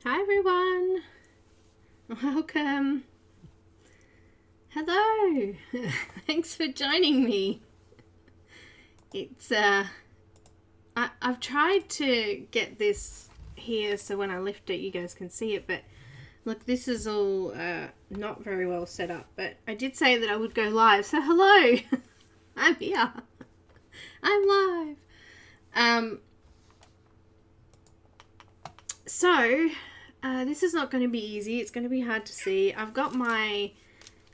Hi everyone, welcome. Hello. Thanks for joining me. It's I've tried to get this here so when I lift it you guys can see it, but look, this is all not very well set up, but I did say that I would go live, so hello. I'm here. I'm live. So this is not going to be easy. It's going to be hard to see. I've got my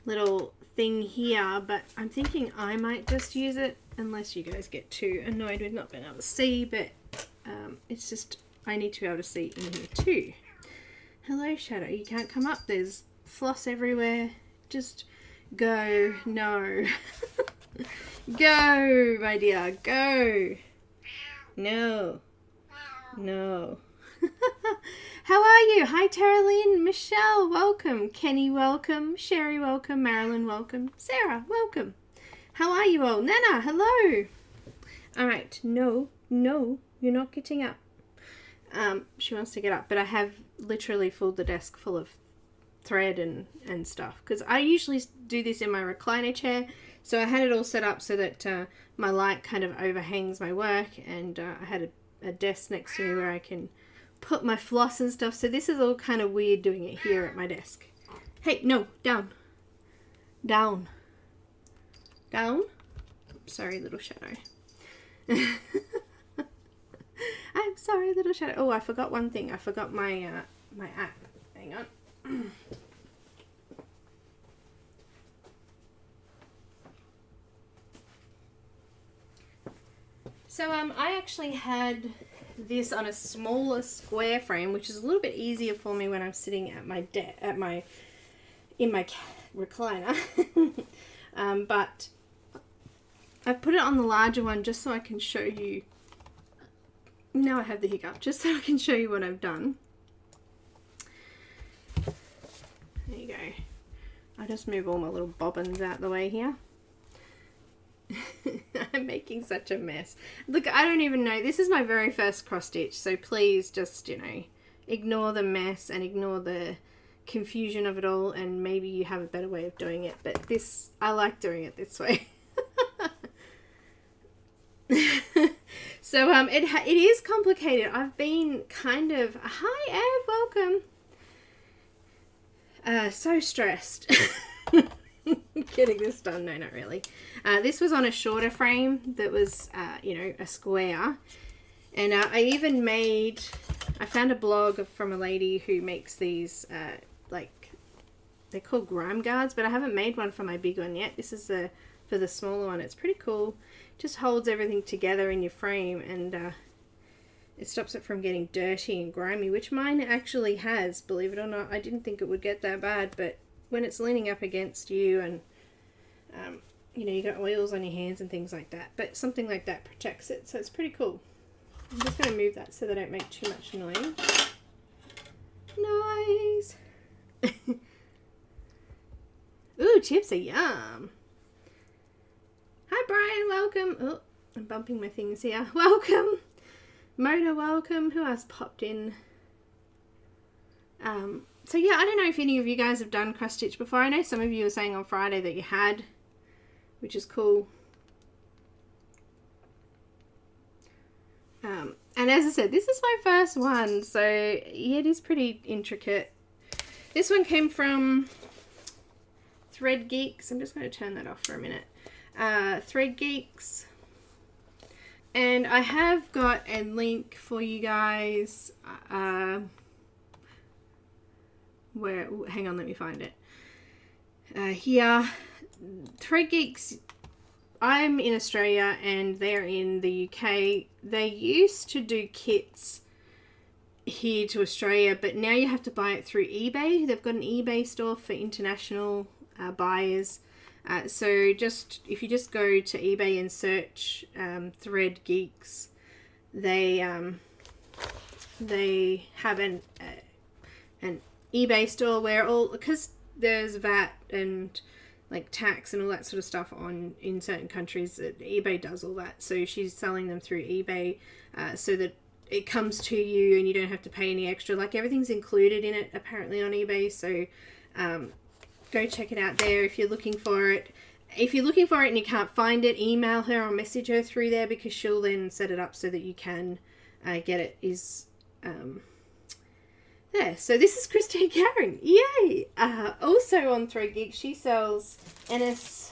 little thing here, but I'm thinking I might just use it unless you guys get too annoyed with not being able to see, but it's just I need to be able to see in here too. Hello Shadow, you can't come up, there's floss everywhere. Just go. No. Go, my dear, go. No. No. How are you? Hi Tara Lynn, Michelle, welcome. Kenny, welcome. Sherry, welcome. Marilyn, welcome. Sarah, welcome. How are you all? Neenah, hello. Alright, no, you're not getting up. She wants to get up, but I have literally filled the desk full of thread and stuff, because I usually do this in my recliner chair, so I had it all set up so that my light kind of overhangs my work, and I had a desk next to me where I can put my floss and stuff, so this is all kind of weird doing it here at my desk. Hey, no, down. Down. Down. Sorry, little Shadow. I'm sorry, little Shadow. Oh, I forgot one thing. I forgot my my app. Hang on. So I actually had this on a smaller square frame, which is a little bit easier for me when I'm sitting at my in my recliner. But I've put it on the larger one just so I can show you. Now I have the hiccup, just so I can show you what I've done. There you go. I'll just move all my little bobbins out the way here. I'm making such a mess. Look, I don't even know. This is my very first cross stitch, so please just, you know, ignore the mess and ignore the confusion of it all, and maybe you have a better way of doing it, but this, I like doing it this way. So it is complicated. I've been kind of, hi Ev, welcome. So stressed. Getting this done. No, not really. This was on a shorter frame that was you know, a square, and I even made, I found a blog from a lady who makes these like, they're called grime guards, but I haven't made one for my big one yet. This is for the smaller one. It's pretty cool. Just holds everything together in your frame, and it stops it from getting dirty and grimy, which mine actually has, believe it or not. I didn't think it would get that bad, but when it's leaning up against you and you know, you got oils on your hands and things like that, but something like that protects it, so it's pretty cool. I'm just going to move that so they don't make too much noise. Noise! Ooh, chips are yum! Hi Brian, welcome! Oh, I'm bumping my things here. Welcome! Mona, welcome. Who else popped in? So yeah, I don't know if any of you guys have done cross stitch before. I know some of you were saying on Friday that you had, which is cool. And as I said, this is my first one, so yeah, it is pretty intricate. This one came from Thread Geeks. I'm just going to turn that off for a minute. Thread Geeks. And I have got a link for you guys. Where, hang on, let me find it. Here, Thread Geeks, I'm in Australia and they're in the UK. They used to do kits here to Australia, but now you have to buy it through eBay. They've got an eBay store for international buyers. So just, if you just go to eBay and search Thread Geeks, they have an eBay store where all, because there's VAT and like tax and all that sort of stuff on in certain countries, that eBay does all that. So she's selling them through eBay so that it comes to you and you don't have to pay any extra. Like, everything's included in it apparently on eBay, so go check it out there if you're looking for it. If you're looking for it and you can't find it, email her or message her through there, because she'll then set it up so that you can get it. There. So this is Christine Karron. Yay! Also on Thread Geeks, she sells NS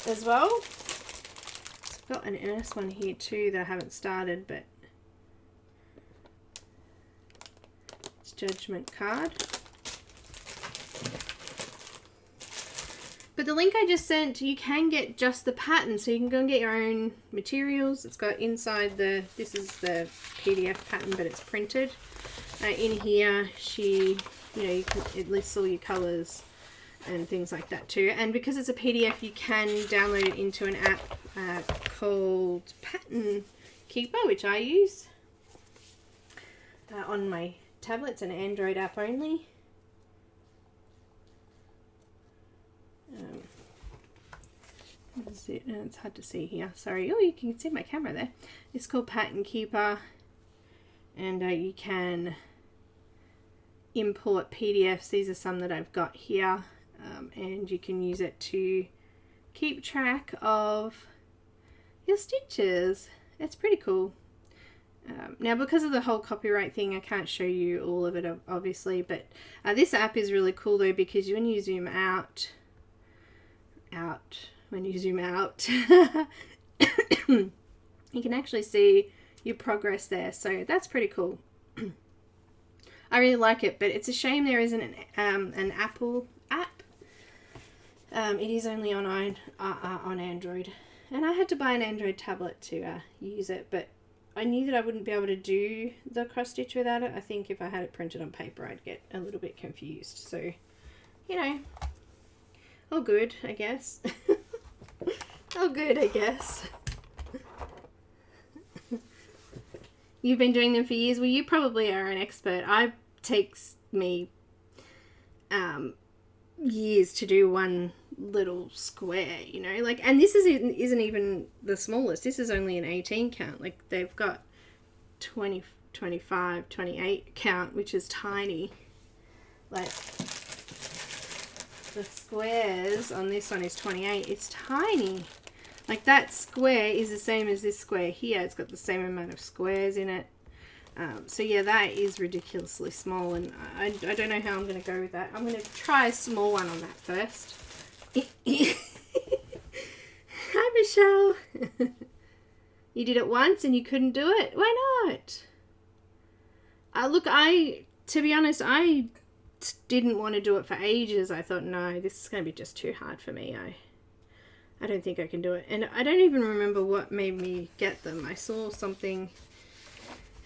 as well. I've got an NS one here too that I haven't started, but it's Judgment card. But the link I just sent, you can get just the pattern, so you can go and get your own materials. It's got inside this is the PDF pattern, but it's printed. In here, you it lists all your colours and things like that too. And because it's a PDF, you can download it into an app called Pattern Keeper, which I use on my tablet. It's an Android app only. It's hard to see here. Sorry. Oh, you can see my camera there. It's called Pattern Keeper, and you can import PDFs. These are some that I've got here, and you can use it to keep track of your stitches. It's pretty cool. Now, because of the whole copyright thing, I can't show you all of it, obviously, but this app is really cool though, because when you zoom out, you can actually see your progress there, so that's pretty cool. I really like it, but it's a shame there isn't an Apple app. It is only on Android, and I had to buy an Android tablet to use it, but I knew that I wouldn't be able to do the cross stitch without it. I think if I had it printed on paper, I'd get a little bit confused, so you know, all good, I guess. All good, I guess. You've been doing them for years. Well, you probably are an expert. It takes me years to do one little square, you know, like, and this isn't even the smallest. This is only an 18 count. Like, they've got 20, 25, 28 count, which is tiny. Like, the squares on this one is 28. It's tiny. Like, that square is the same as this square here. It's got the same amount of squares in it. So yeah, that is ridiculously small, and I don't know how I'm going to go with that. I'm going to try a small one on that first. Hi, Michelle. You did it once and you couldn't do it? Why not? Look, to be honest, I didn't want to do it for ages. I thought, no, this is going to be just too hard for me. I don't think I can do it. And I don't even remember what made me get them. I saw something,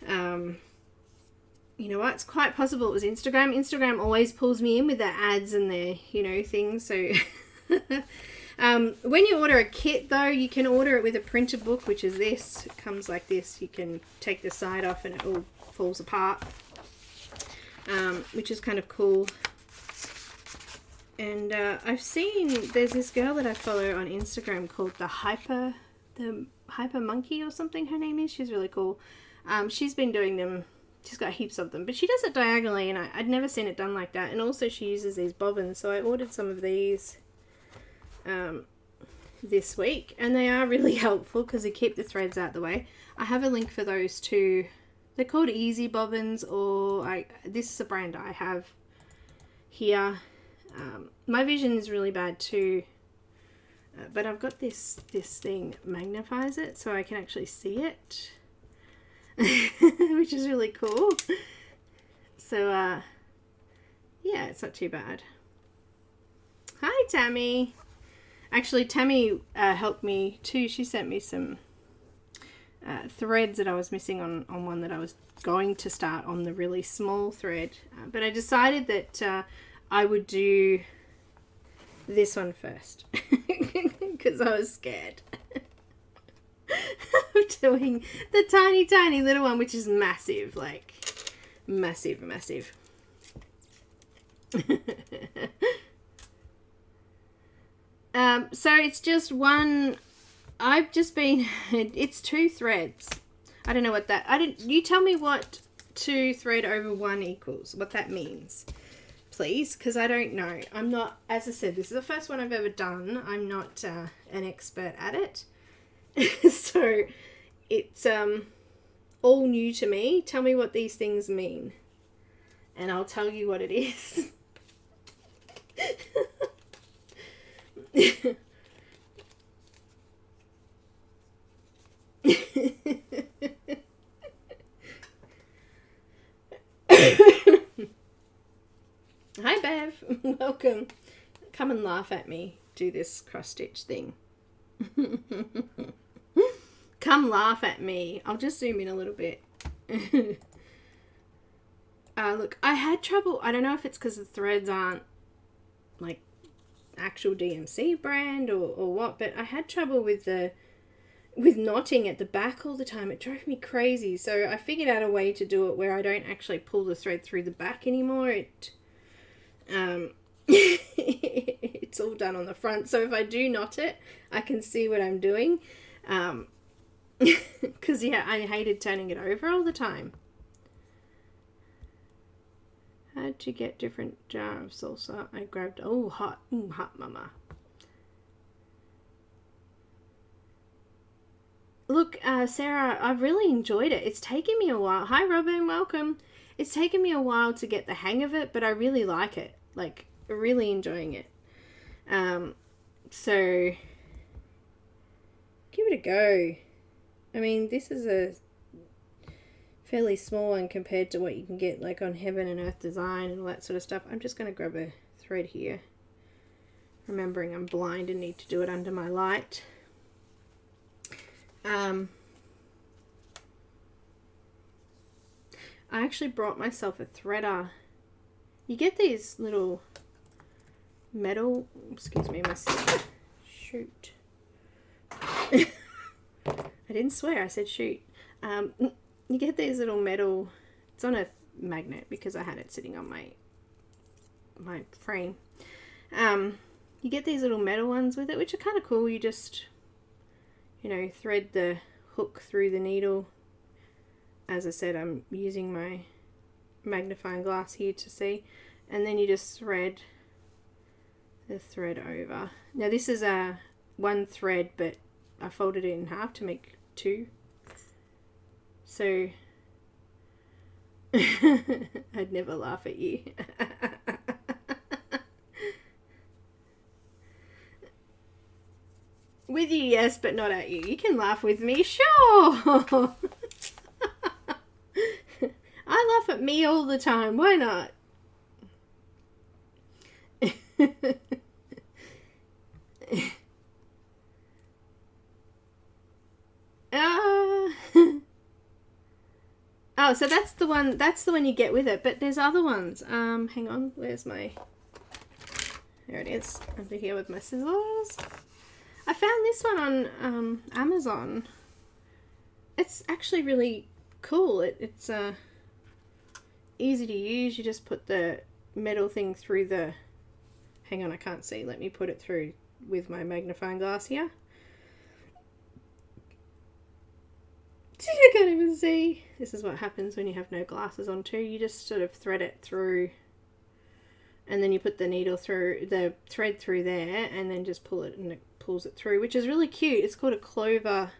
you know what, it's quite possible it was Instagram. Instagram always pulls me in with their ads and their, you know, things. So when you order a kit though, you can order it with a printer book, which is this. It comes like this. You can take the side off and it all falls apart, which is kind of cool. And I've seen, there's this girl that I follow on Instagram called the Hyper Monkey or something her name is. She's really cool. She's been doing them. She's got heaps of them, but she does it diagonally, and I'd never seen it done like that. And also she uses these bobbins, so I ordered some of these this week, and they are really helpful because they keep the threads out the way. I have a link for those too. They're called Easy Bobbins, or this is a brand I have here. My vision is really bad too, but I've got this thing that magnifies it so I can actually see it, which is really cool. So yeah, it's not too bad. Hi, Tammy. Actually, Tammy helped me too. She sent me some threads that I was missing on one that I was going to start on the really small thread, but I decided that I would do this one first because I was scared of doing the tiny little one, which is massive, like massive. So it's just one. It's 2 threads. I don't know what that, you tell me what 2 thread over 1 equals, what that means, please, because I don't know. I'm not, as I said, this is the first one I've ever done. I'm not an expert at it. So it's all new to me. Tell me what these things mean and I'll tell you what it is. Hi Bev, welcome. Come and laugh at me do this cross stitch thing. Come laugh at me. I'll just zoom in a little bit. Look, I had trouble. I don't know if it's because the threads aren't like actual DMC brand or what, but I had trouble with knotting at the back all the time. It drove me crazy. So I figured out a way to do it where I don't actually pull the thread through the back anymore. It's all done on the front. So if I do knot it, I can see what I'm doing. Because yeah, I hated turning it over all the time. How'd you get different jar of salsa? I grabbed, oh, hot, hot mama. Look, Sarah, I've really enjoyed it. It's taken me a while. Hi, Robin, welcome. It's taken me a while to get the hang of it, but I really like it. Like, really enjoying it. So, give it a go. I mean, this is a fairly small one compared to what you can get like on Heaven and Earth Design and all that sort of stuff. I'm just going to grab a thread here. Remembering I'm blind and need to do it under my light. I actually brought myself a threader. You get these little metal, excuse me, my sister. Shoot. I didn't swear, I said shoot. You get these little metal, it's on a magnet because I had it sitting on my frame. You get these little metal ones with it, which are kind of cool. You just, you know, thread the hook through the needle. As I said, I'm using my magnifying glass here to see. And then you just thread the thread over. Now this is a one thread, but I folded it in half to make 2. So I'd never laugh at you. With you, yes, but not at you. You can laugh with me, sure. I laugh at me all the time. Why not? Oh, so that's the one you get with it, but there's other ones. Hang on, where's my, there it is, over here with my scissors. I found this one on Amazon. It's actually really cool. It's easy to use. You just put the metal thing through the, hang on, I can't see. Let me put it through with my magnifying glass here. I can't even see. This is what happens when you have no glasses on too. You just sort of thread it through and then you put the needle through, the thread through there, and then just pull it and it pulls it through, which is really cute. It's called a clover,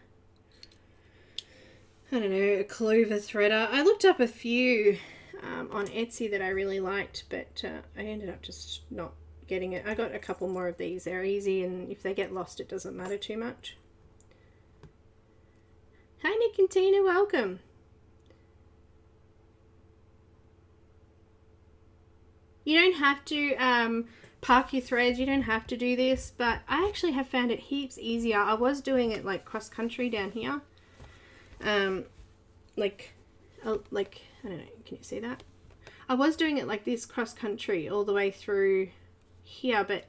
I don't know, a clover threader. I looked up a few on Etsy that I really liked, but I ended up just not getting it. I got a couple more of these. They're easy, and if they get lost it doesn't matter too much. Hi Nick and Tina, welcome. You don't have to park your threads, you don't have to do this, but I actually have found it heaps easier. I was doing it like cross country down here. Like, I don't know, can you see that? I was doing it like this cross country all the way through here, but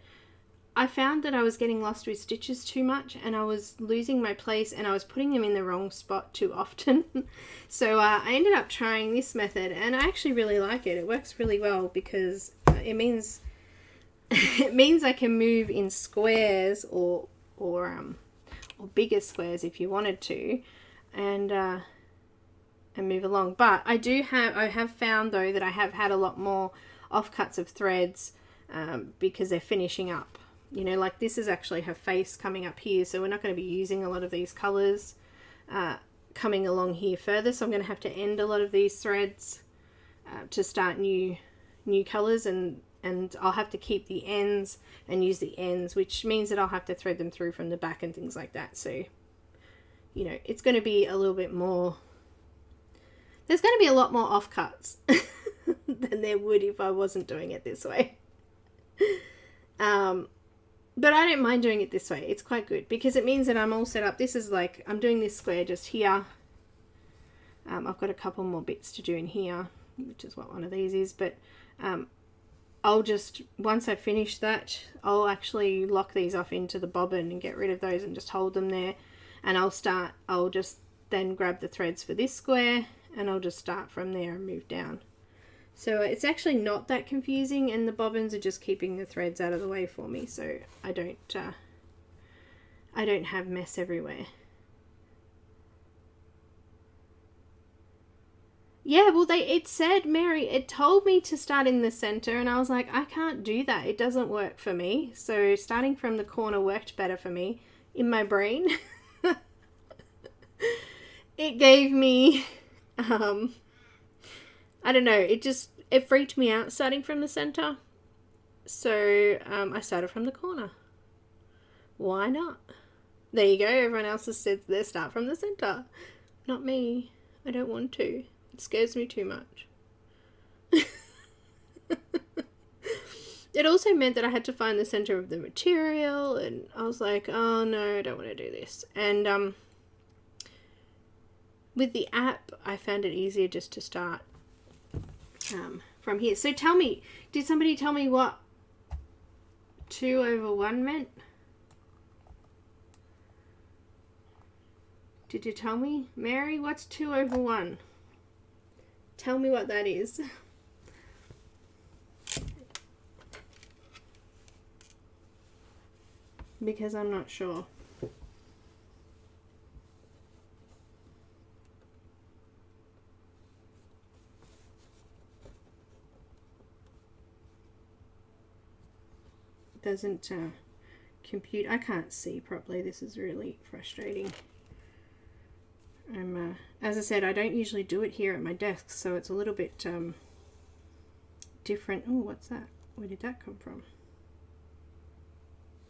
I found that I was getting lost with stitches too much and I was losing my place and I was putting them in the wrong spot too often. So I ended up trying this method and I actually really like it. It works really well because it means I can move in squares or bigger squares if you wanted to, and and move along. But I have found though that I have had a lot more offcuts of threads because they're finishing up. You know, like this is actually her face coming up here, so we're not going to be using a lot of these colors coming along here further, so I'm going to have to end a lot of these threads to start new colors, and I'll have to keep the ends and use the ends, which means that I'll have to thread them through from the back and things like that. So, you know, it's going to be a little bit more, there's going to be a lot more offcuts than there would if I wasn't doing it this way. But I don't mind doing it this way. It's quite good because it means that I'm all set up. This is like, I'm doing this square just here. I've got a couple more bits to do in here, which is what one of these is, but I'll just, once I finish that, I'll actually lock these off into the bobbin and get rid of those and just hold them there. And I'll just then grab the threads for this square and I'll just start from there and move down. So it's actually not that confusing, and the bobbins are just keeping the threads out of the way for me, so I don't have mess everywhere. Yeah, well, it said, Mary, it told me to start in the center, and I was like, I can't do that. It doesn't work for me. So starting from the corner worked better for me in my brain. It gave me, I don't know, it freaked me out starting from the center. So I started from the corner. Why not? There you go. Everyone else has said they start from the center. Not me. I don't want to. It scares me too much. It also meant that I had to find the center of the material, and I was like, oh no, I don't want to do this. And with the app, I found it easier just to start from here. So tell me, did somebody tell me what 2/1 meant? Did you tell me? Mary, what's 2/1? Tell me what that is. Because I'm not sure. It doesn't compute. I can't see properly. This is really frustrating. As I said, I don't usually do it here at my desk, so it's a little bit different. Oh, what's that? Where did that come from?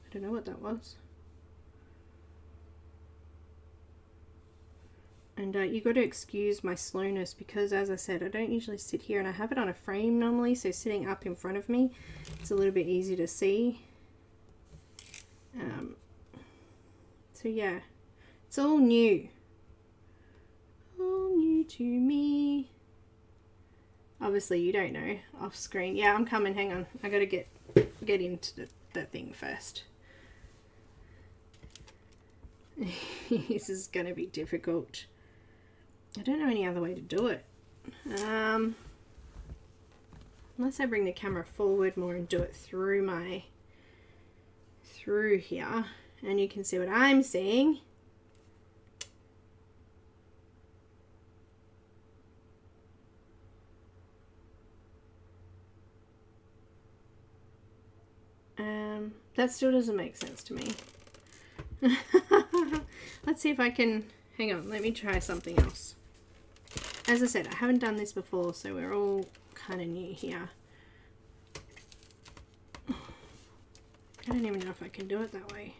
I don't know what that was. And you got to excuse my slowness because, as I said, I don't usually sit here, and I have it on a frame normally, so sitting up in front of me, it's a little bit easier to see. So yeah, it's all new. All new to me. Obviously you don't know off screen. Yeah, I'm coming, hang on. I gotta get into the thing first. This is gonna be difficult. I don't know any other way to do it. Unless I bring the camera forward more and do it through here, and you can see what I'm seeing. That still doesn't make sense to me. Let's see if I can, hang on, let me try something else. As I said, I haven't done this before, so we're all kind of new here. I don't even know if I can do it that way.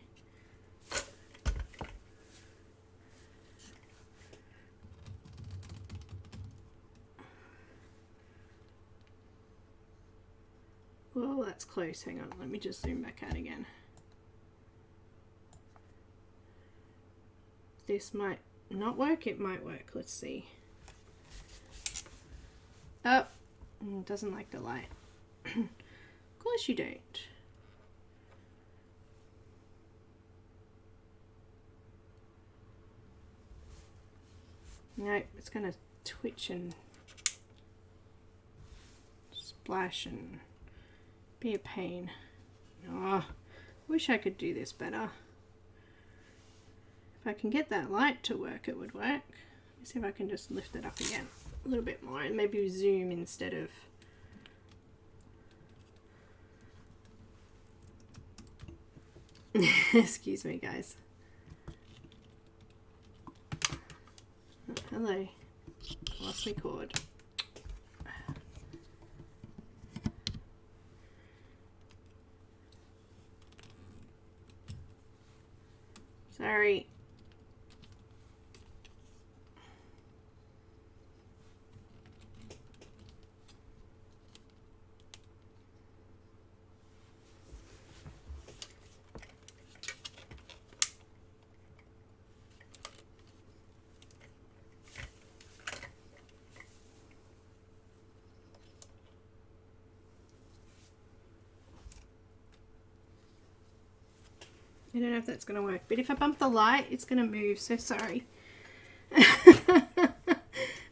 Well, that's close. Hang on, let me just zoom back out again. This might not work, it might work. Let's see. Oh, it doesn't like the light. Of course you don't. Nope, it's gonna twitch and splash and be a pain. Oh, wish I could do this better. If I can get that light to work, it would work. Let's see if I can just lift it up again a little bit more and maybe zoom instead of... Excuse me, guys. Oh, hello. Lost my cord. Sorry. I don't know if that's going to work, but if I bump the light, it's going to move, so sorry. Hi,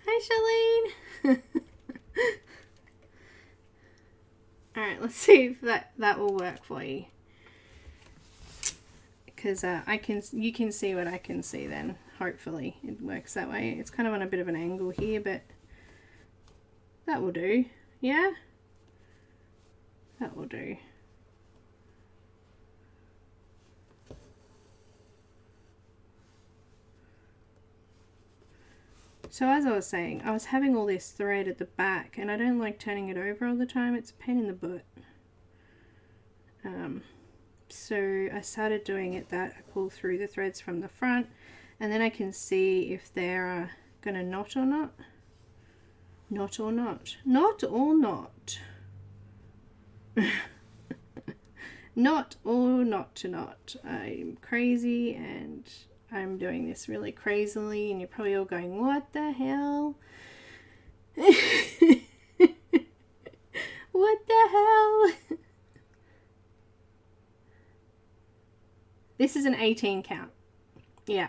Charlene. Alright, let's see if that will work for you. Because you can see what I can see then. Hopefully it works that way. It's kind of on a bit of an angle here, but that will do. Yeah? That will do. So as I was saying, I was having all this thread at the back and I don't like turning it over all the time. It's a pain in the butt. So I started doing it that I pull through the threads from the front and then I can see if they're going to knot or not. Knot or not. Knot or not. Not or not to knot. I'm crazy and I'm doing this really crazily and you're probably all going, what the hell? What the hell? This is an 18 count. Yeah.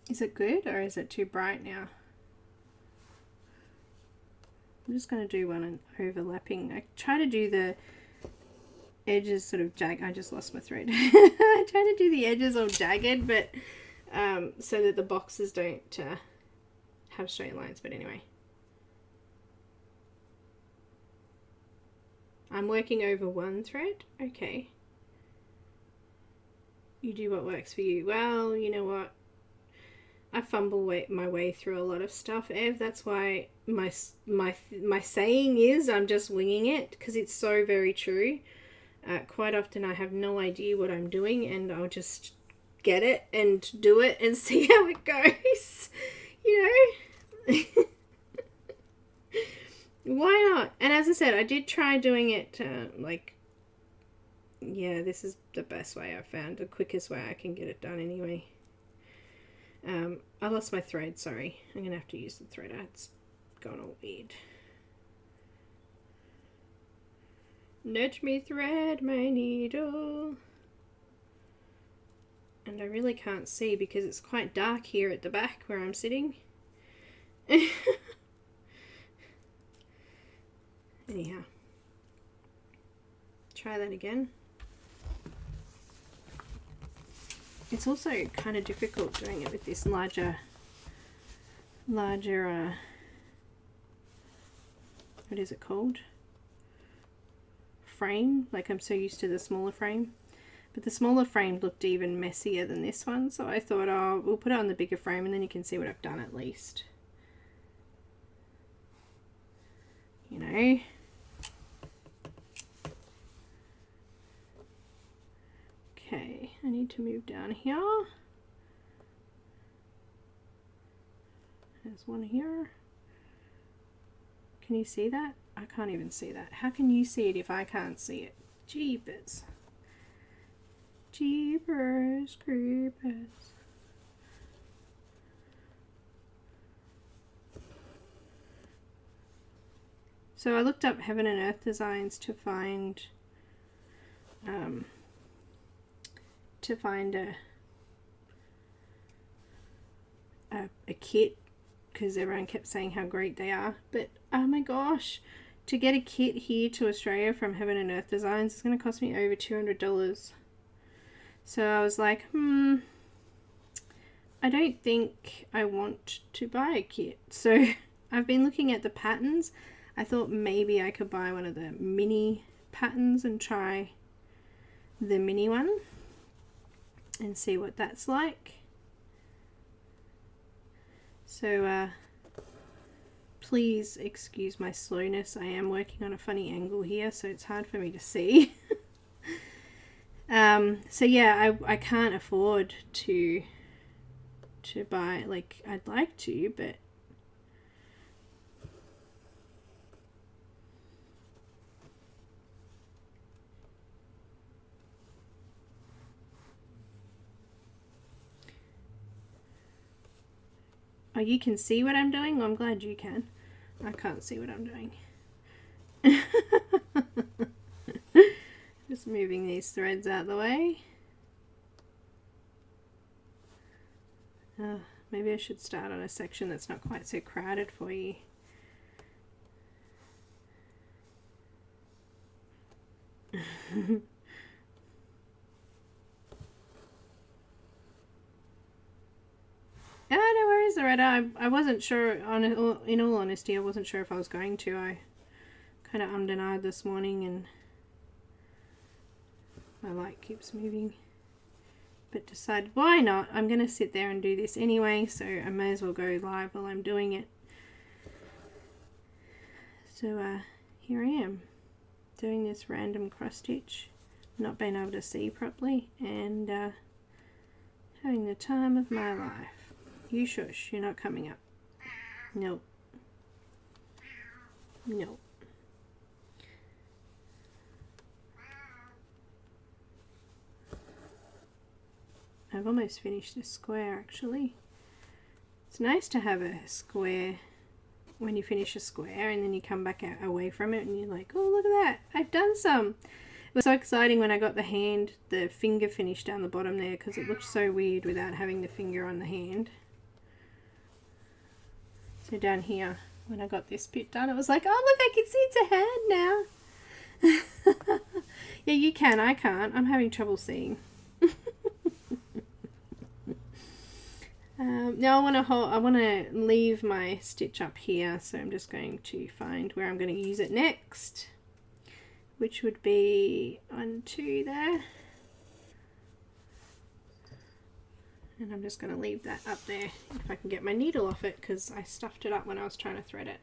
Is it good or is it too bright now? I'm just going to do one overlapping. I try to do the edges sort of jagged. I just lost my thread. I try to do the edges all jagged, but so that the boxes don't have straight lines. But anyway, I'm working over one thread. Okay. You do what works for you. Well, you know what? I fumble my way through a lot of stuff, Ev. That's why my saying is I'm just winging it, because it's so very true. Quite often I have no idea what I'm doing and I'll just get it and do it and see how it goes. You know? Why not? And as I said, I did try doing it yeah, this is the best way I've found, the quickest way I can get it done anyway. I lost my thread, sorry. I'm going to have to use the thread. It's gone all weird. Let me thread my needle. And I really can't see because it's quite dark here at the back where I'm sitting. Anyhow. Try that again. It's also kind of difficult doing it with this larger, what is it called? Frame. Like, I'm so used to the smaller frame. But the smaller frame looked even messier than this one, so I thought, oh, we'll put it on the bigger frame and then you can see what I've done at least. You know? Okay, I need to move down here. There's one here. Can you see that? I can't even see that. How can you see it if I can't see it? Jeepers. Jeepers creepers. So I looked up Heaven and Earth designs to find a kit, because everyone kept saying how great they are, but oh my gosh, to get a kit here to Australia from Heaven and Earth Designs is going to cost me over $200. So I was like, I don't think I want to buy a kit. So I've been looking at the patterns. I thought maybe I could buy one of the mini patterns and try the mini one and see what that's like. So please excuse my slowness. I am working on a funny angle here, so it's hard for me to see. So yeah, I can't afford to buy, like, I'd like to, but oh, you can see what I'm doing? Well, I'm glad you can. I can't see what I'm doing. Just moving these threads out of the way. Maybe I should start on a section that's not quite so crowded for you. No worries, Loretta. I wasn't sure, in all honesty, I wasn't sure if I was going to. I kind of ummed and ahed this morning and my light keeps moving. But decided, why not? I'm going to sit there and do this anyway, so I may as well go live while I'm doing it. So here I am, doing this random cross stitch, not being able to see properly, and having the time of my life. You shush, you're not coming up. No. No. I've almost finished this square actually. It's nice to have a square when you finish a square and then you come back out away from it and you're like, oh, look at that, I've done some. It was so exciting when I got the finger finish down the bottom there, because it looked so weird without having the finger on the hand. So down here, when I got this bit done, it was like, oh look, I can see it's a hand now. Yeah, you can, I can't. I'm having trouble seeing. Now I want to leave my stitch up here, so I'm just going to find where I'm going to use it next, which would be on 2 there. And I'm just going to leave that up there if I can get my needle off it, because I stuffed it up when I was trying to thread it.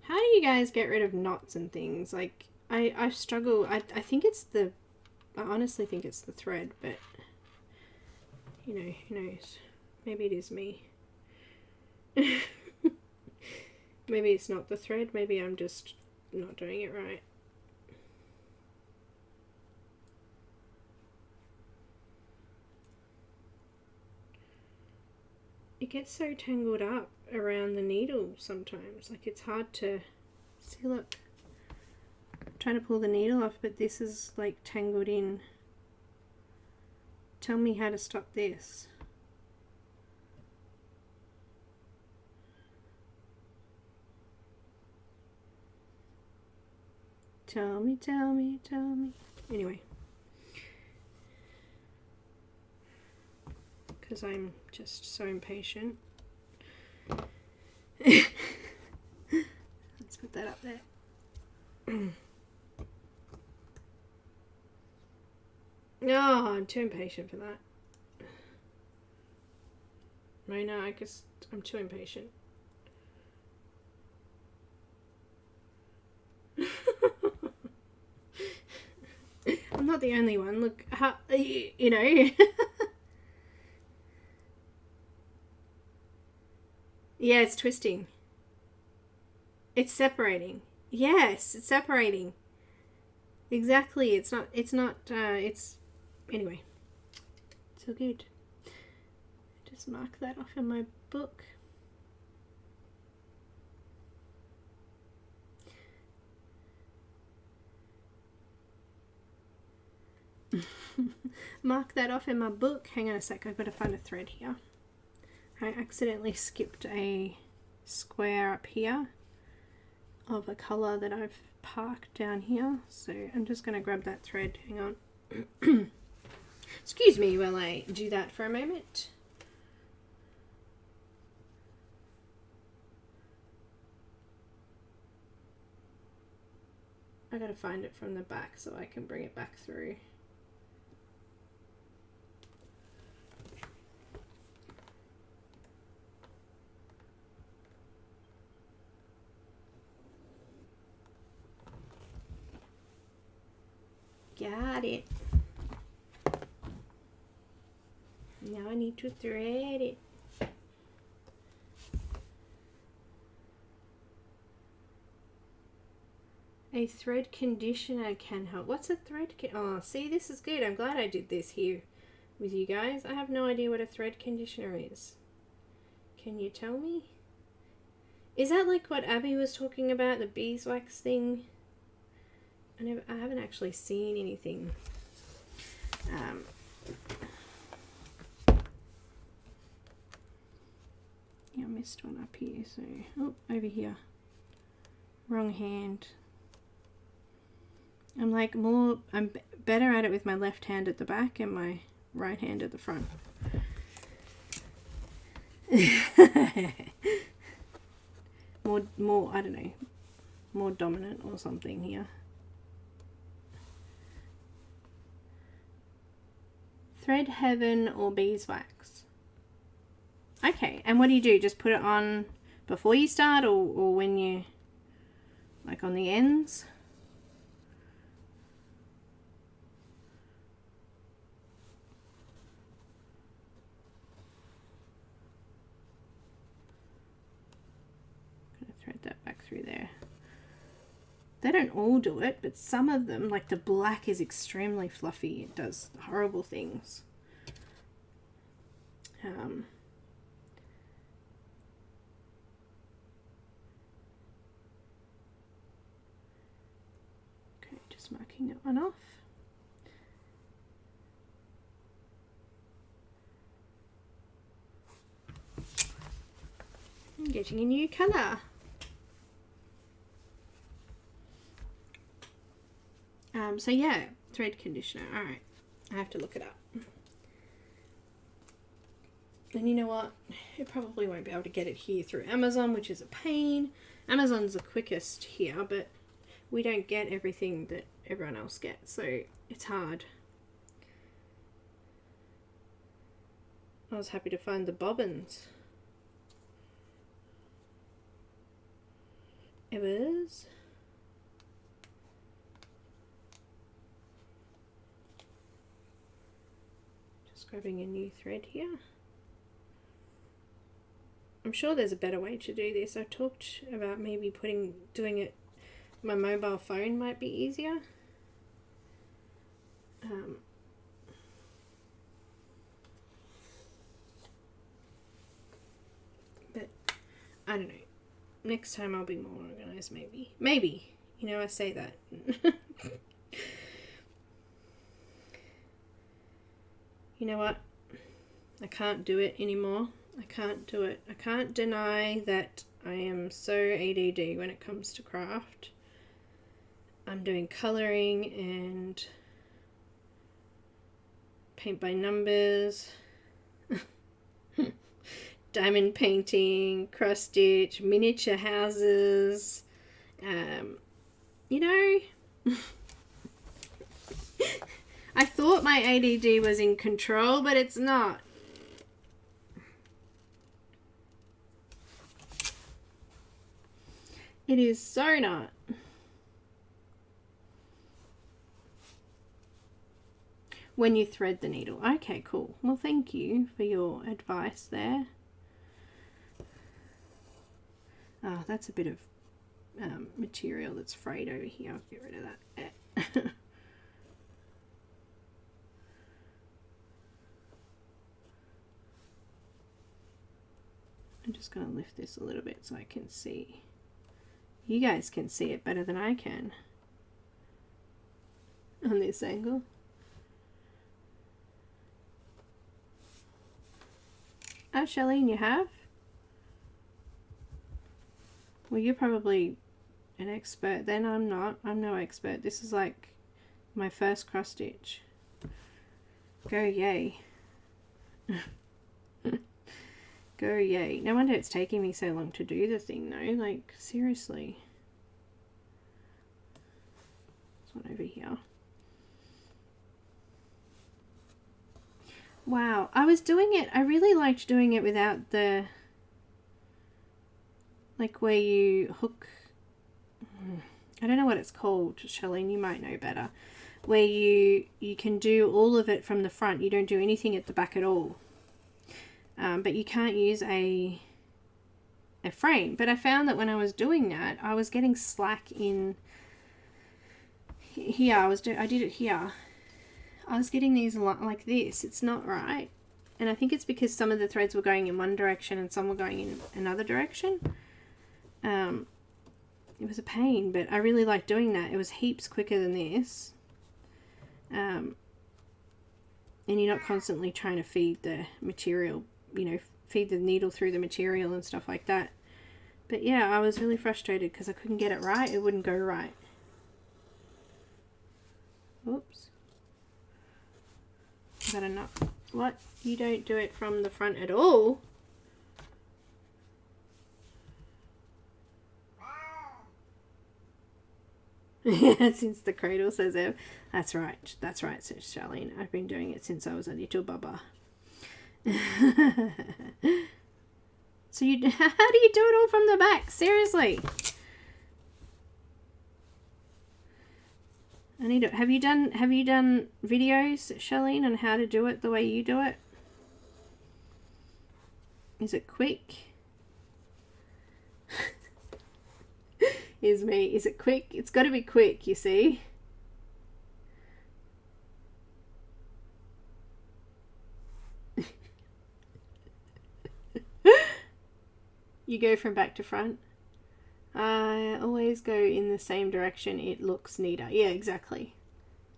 How do you guys get rid of knots and things? Like, I struggle. I think it's I honestly think it's the thread, but you know, who knows? Maybe it is me. Maybe it's not the thread. Maybe I'm just not doing it right. It gets so tangled up around the needle sometimes. Like, it's hard to see. Look, I'm trying to pull the needle off, but this is like tangled in. Tell me how to stop this. Tell me, tell me, tell me. Anyway. Because I'm just so impatient. Let's put that up there. Oh, I'm too impatient for that. Right now, I'm too impatient. I'm not the only one. Look, how, you know. Yeah, it's twisting. It's separating. Yes, it's separating. Exactly. It's anyway. It's all good. Just mark that off in my book. Mark that off in my book. Hang on a sec, I've got to find a thread here. I accidentally skipped a square up here of a colour that I've parked down here, so I'm just going to grab that thread. Hang on. Excuse me while I do that for a moment. I gotta find it from the back so I can bring it back through. Got it. Now I need to thread it. A thread conditioner can help. What's a thread? Oh, see, this is good. I'm glad I did this here with you guys. I have no idea what a thread conditioner is. Can you tell me? Is that like what Abby was talking about, the beeswax thing? I haven't actually seen anything. Yeah, I missed one up here. So, oh, over here. Wrong hand. I'm better at it with my left hand at the back and my right hand at the front. more, I don't know, more dominant or something here. Thread heaven or beeswax. Okay, and what do? Just put it on before you start or when you, like on the ends? Thread that back through there. They don't all do it, but some of them, like the black is extremely fluffy. It does horrible things. Okay, just marking that one off. I'm getting a new colour. So yeah, thread conditioner. Alright, I have to look it up. And you know what? I probably won't be able to get it here through Amazon, which is a pain. Amazon's the quickest here, but we don't get everything that everyone else gets, so it's hard. I was happy to find the bobbins. It was... grabbing a new thread here. I'm sure there's a better way to do this. I talked about maybe doing it, my mobile phone might be easier. But I don't know. Next time I'll be more organized, maybe. Maybe. You know, I say that. You know what? I can't do it anymore. I can't do it. I can't deny that I am so ADD when it comes to craft. I'm doing colouring and paint by numbers, diamond painting, cross stitch, miniature houses, you know. I thought my ADD was in control, but it's not. It is so not. When you thread the needle. Okay, cool. Well, thank you for your advice there. Oh, that's a bit of material that's frayed over here. I'll get rid of that. I'm just going to lift this a little bit so I can see. You guys can see it better than I can on this angle. Oh, Charlene, you have? Well, you're probably an expert. Then I'm not. I'm no expert. This is like my first cross stitch. Go yay. Go yay. No wonder it's taking me so long to do the thing though. Like, seriously. This one over here. Wow. I was doing it. I really liked doing it without the, like, where you hook. I don't know what it's called, Charlene. You might know better. Where you can do all of it from the front. You don't do anything at the back at all. But you can't use a frame. But I found that when I was doing that, I was getting slack in here. I did it here. I was getting these like this. It's not right. And I think it's because some of the threads were going in one direction and some were going in another direction. It was a pain, but I really liked doing that. It was heaps quicker than this. And you're not constantly trying to feed the material, you know, feed the needle through the material and stuff like that. But yeah, I was really frustrated because I couldn't get it right. It wouldn't go right. Oops. Is that enough? What? You don't do it from the front at all? Yeah, since the cradle, says Ev. That's right, says Charlene. I've been doing it since I was a little bubba. So how do you do it all from the back? Seriously. I need to, have you done videos, Charlene, on how to do it the way you do it? Is it quick? Is me. Is it quick? It's got to be quick, you see. You go from back to front. I always go in the same direction. It looks neater. Yeah, exactly.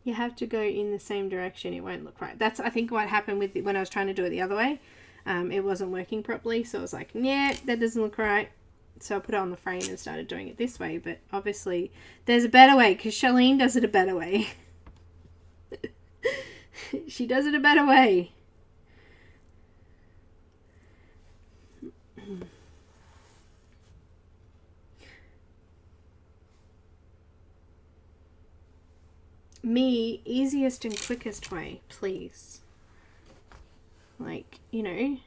You have to go in the same direction. It won't look right. That's, I think, what happened with when I was trying to do it the other way. It wasn't working properly, so I was like, yeah, that doesn't look right. So I put it on the frame and started doing it this way. But obviously, there's a better way because Charlene does it a better way. She does it a better way. Me, easiest and quickest way, please. Like, you know.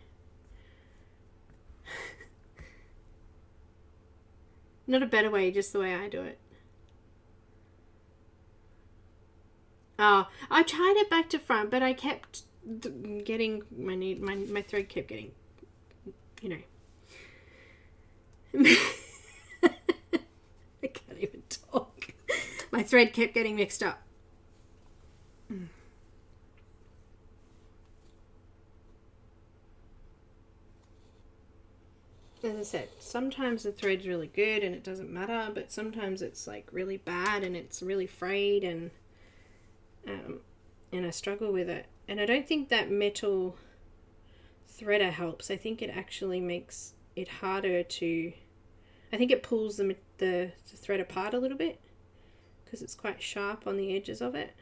Not a better way, just the way I do it. Oh, I tried it back to front, but I kept getting my thread kept getting, you know. I can't even talk. My thread kept getting mixed up. As I said, sometimes the thread's really good and it doesn't matter, but sometimes it's like really bad and it's really frayed and I struggle with it. And I don't think that metal threader helps. I think it actually makes it harder to, I think it pulls the thread apart a little bit because it's quite sharp on the edges of it.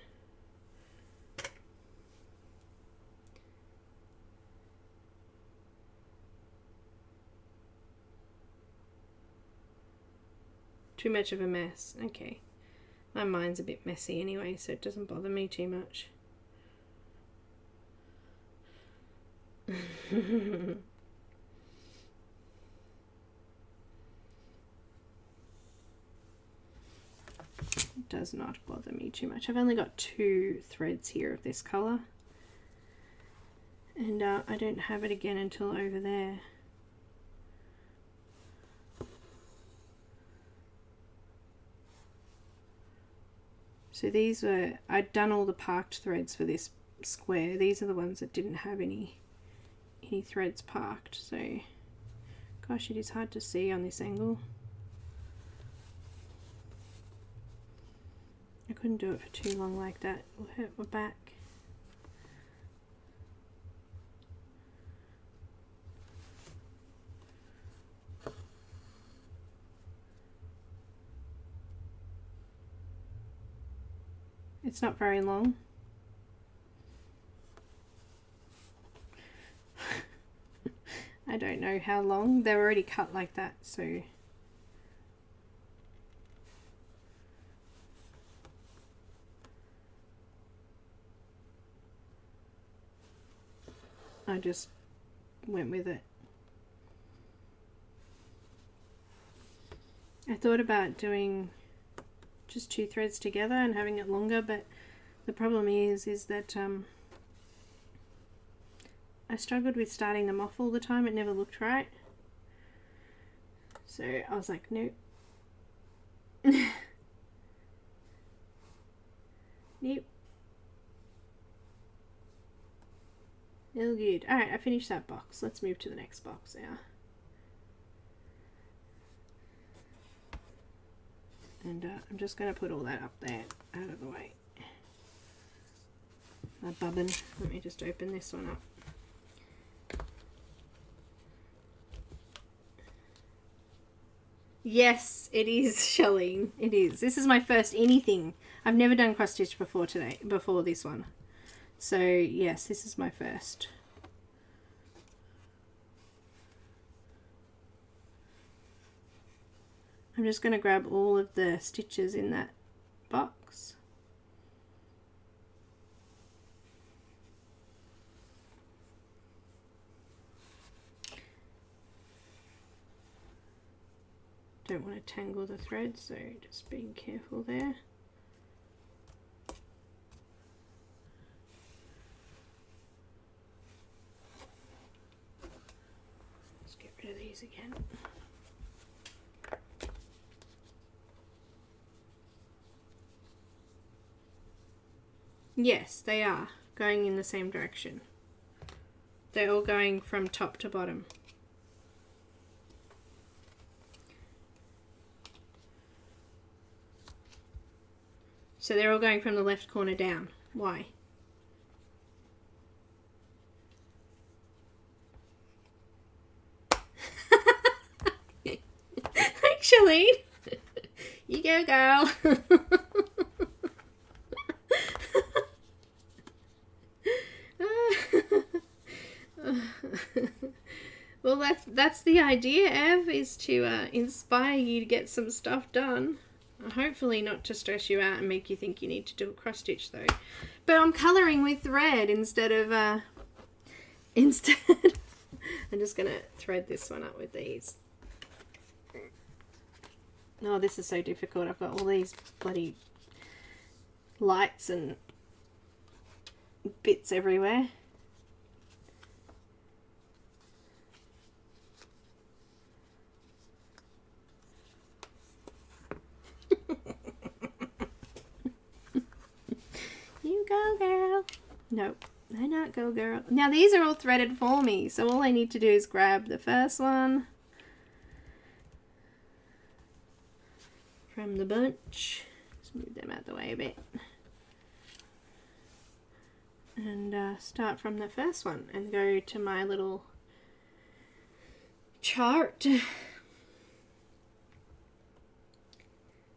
Too much of a mess. Okay. My mind's a bit messy anyway, so it doesn't bother me too much. It does not bother me too much. I've only got 2 threads here of this colour. And I don't have it again until over there. So these were, I'd done all the parked threads for this square. These are the ones that didn't have any threads parked. So, gosh, it is hard to see on this angle. I couldn't do it for too long like that. It'll hurt my back. It's not very long. I don't know how long. They're already cut like that, so I just went with it. I thought about doing just 2 threads together and having it longer, but the problem is that I struggled with starting them off all the time. It never looked right. So I was like, nope. Nope. All good. Alright, I finished that box. Let's move to the next box now. And I'm just going to put all that up there, out of the way. My bubbin. Let me just open this one up. Yes, it is, Charlene. It is. This is my first anything. I've never done cross stitch before this one. So yes, this is my first. I'm just going to grab all of the stitches in that box. Don't want to tangle the thread, so just being careful there. Let's get rid of these again. Yes, they are going in the same direction. They're all going from top to bottom. So they're all going from the left corner down. Why? Actually, you go, girl. Well, that's the idea, Ev, is to inspire you to get some stuff done. Hopefully not to stress you out and make you think you need to do a cross stitch though. But I'm colouring with thread instead of I'm just gonna thread this one up with these. Oh, this is so difficult. I've got all these bloody lights and bits everywhere. You go, girl. Nope, I not go, girl. Now these are all threaded for me, so all I need to do is grab the first one from the bunch. Just move them out the way a bit. And start from the first one and go to my little chart.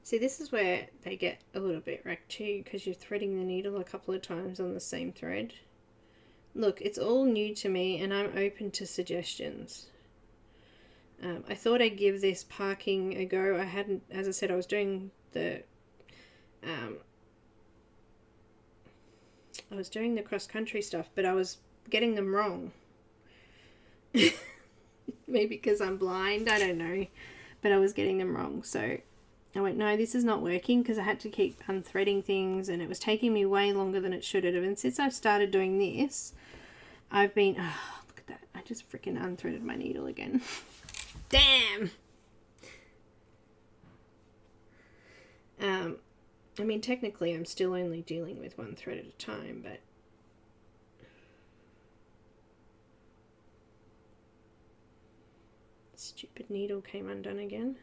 See, this is where they get a little bit wrecked too, because you're threading the needle a couple of times on the same thread. Look, it's all new to me and I'm open to suggestions. I thought I'd give this parking a go. I hadn't, as I said, I was doing the cross-country stuff, but I was getting them wrong. Maybe because I'm blind, I don't know. But I was getting them wrong, so I went, no, this is not working, because I had to keep unthreading things and it was taking me way longer than it should have. And since I've started doing this, I've been, oh, look at that. I just freaking unthreaded my needle again. Damn! I mean, technically I'm still only dealing with one thread at a time, but stupid needle came undone again.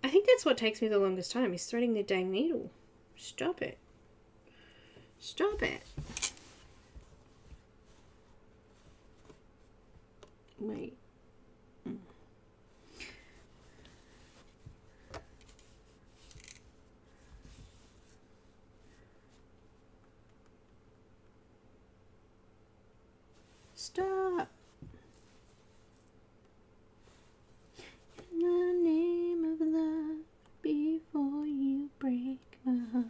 I think that's what takes me the longest time, is threading the dang needle. Stop it. Stop it. Wait. stop. In the name of love, before you break my heart.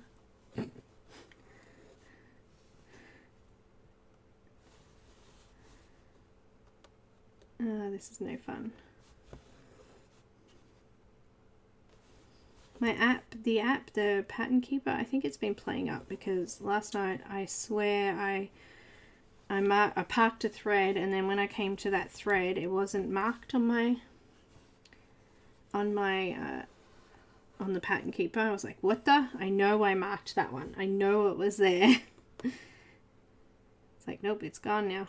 This is no fun. My app, the Pattern Keeper, I think it's been playing up because last night I swear I parked a thread, and then when I came to that thread, it wasn't marked on the Pattern Keeper. I was like, what the? I know I marked that one. I know it was there. It's like, nope, it's gone now.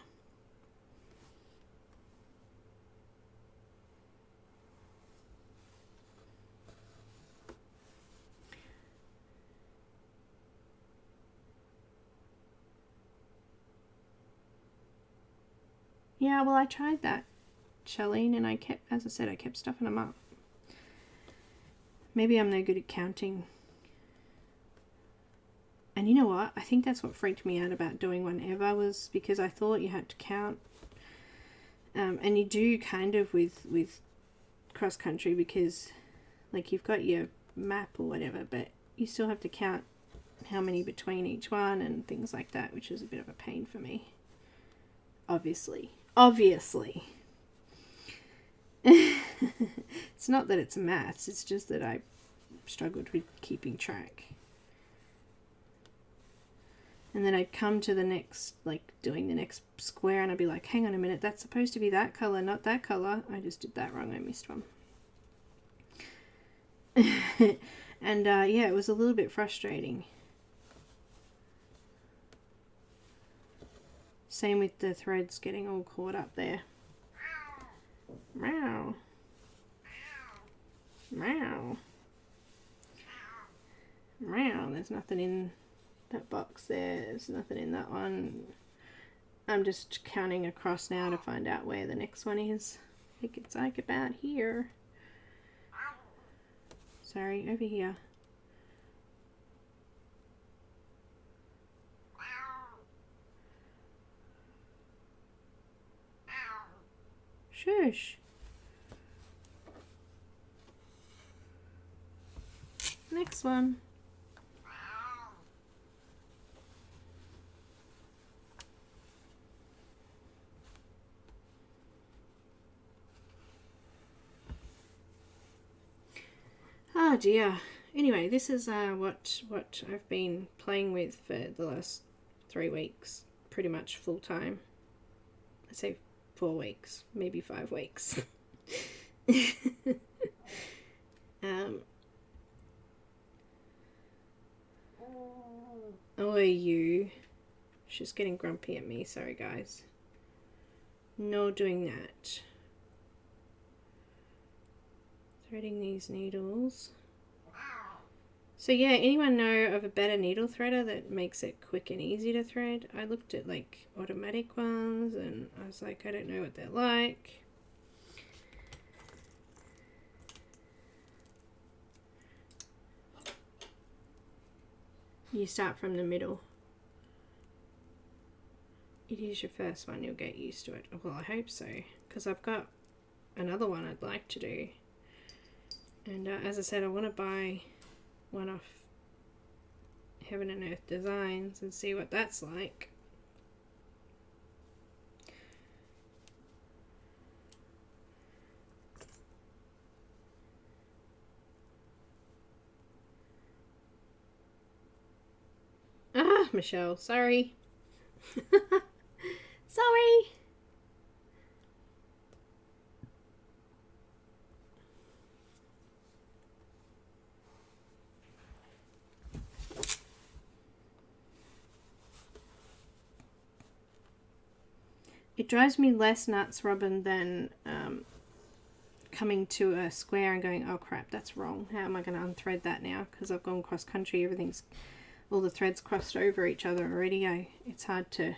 Yeah, well, I tried that, Charlene, and I kept, as I said, I kept stuffing them up. Maybe I'm no good at counting. And you know what? I think that's what freaked me out about doing one ever, was because I thought you had to count. And you do kind of with cross country, because like you've got your map or whatever, but you still have to count how many between each one and things like that, which is a bit of a pain for me. Obviously. It's not that it's maths, it's just that I struggled with keeping track. And then I'd come to the next, like doing the next square, and I'd be like, hang on a minute, that's supposed to be that color, not that color. I just did that wrong, I missed one. And yeah, it was a little bit frustrating. Same with the threads getting all caught up there. Meow. Meow. Meow. There's nothing in that box there. There's nothing in that one. I'm just counting across now to find out where the next one is. I think it's like about here. Sorry, over here. Shush. Next one. Oh dear. Anyway, this is what I've been playing with for the last 3 weeks, pretty much full time. I say 4 weeks, maybe 5 weeks. Oh, you. She's getting grumpy at me. Sorry, guys. No doing that. Threading these needles. So yeah, anyone know of a better needle threader that makes it quick and easy to thread? I looked at like automatic ones and I was like, I don't know what they're like. You start from the middle. It is your first one, you'll get used to it. Well, I hope so, because I've got another one I'd like to do. And as I said, I want to buy one off Heaven and Earth Designs and see what that's like. Ah, Michelle, sorry. Sorry. It drives me less nuts, Robin, than coming to a square and going, oh crap, that's wrong. How am I going to unthread that now? Because I've gone cross country, all the threads crossed over each other already. It's hard to